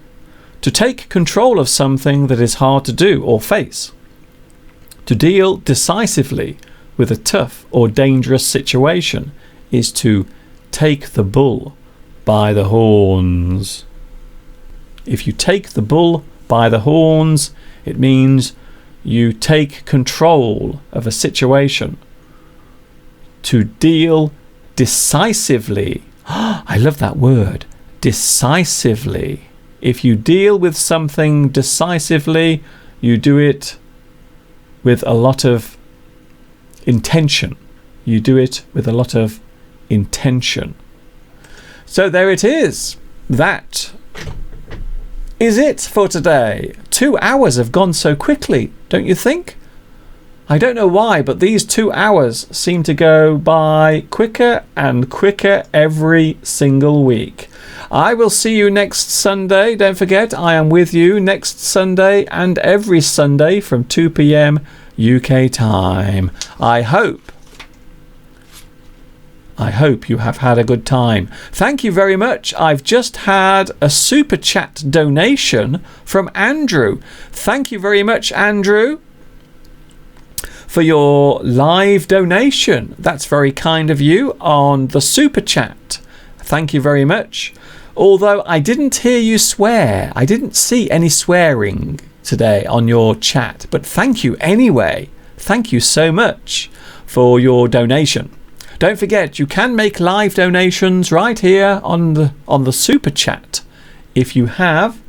to take control of something that is hard to do or face. To deal decisively with a tough or dangerous situation is to take the bull by the horns. If you take the bull by the horns, it means you take control of a situation. To deal decisively. I love that word. Decisively. If you deal with something decisively, you do it with a lot of intention. You do it with a lot of intention. So there it is. That is it for today. 2 hours have gone so quickly, don't you think? I don't know why, but these 2 hours seem to go by quicker and quicker every single week. I will see you next Sunday. Don't forget, I am with you next Sunday and every Sunday from 2 p.m. UK time. I hope you have had a good time. Thank you very much. I've just had a super chat donation from Andrew. Thank you very much, Andrew, for your live donation. That's very kind of you on the super chat. Thank you very much. Although I didn't hear you swear. I didn't see any swearing today on your chat. But thank you anyway. Thank you so much for your donation. Don't forget, you can make live donations right here on the super chat if you have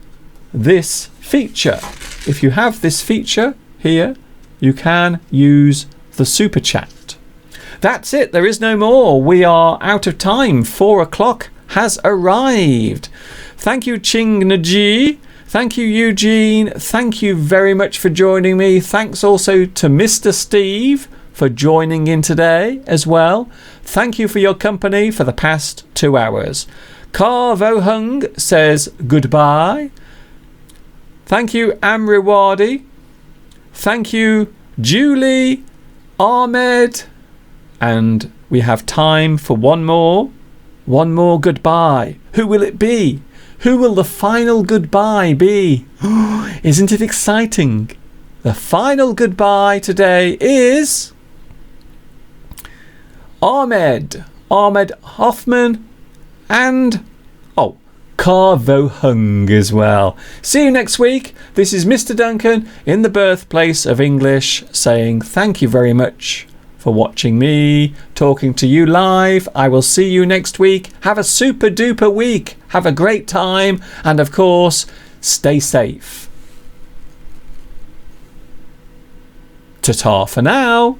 this feature. If you have this feature here, you can use the super chat. That's it. There is no more. We are out of time. 4 o'clock has arrived. Thank you, Ching Naji. Thank you, Eugene. Thank you very much for joining me. Thanks also to Mr. Steve for joining in today as well. Thank you for your company for the past 2 hours. Carvo Hung says goodbye. Thank you, Amriwadi. Thank you, Julie, Ahmed. And we have time for one more. One more goodbye. Who will it be? Who will the final goodbye be? Isn't it exciting? The final goodbye today is Ahmed Hoffman and Carvo Hung as well. See you next week. This is Mr. Duncan in the birthplace of English saying thank you very much for watching me talking to you live. I will see you next week. Have a super duper week. Have a great time, and of course, stay safe. Ta-ta for now.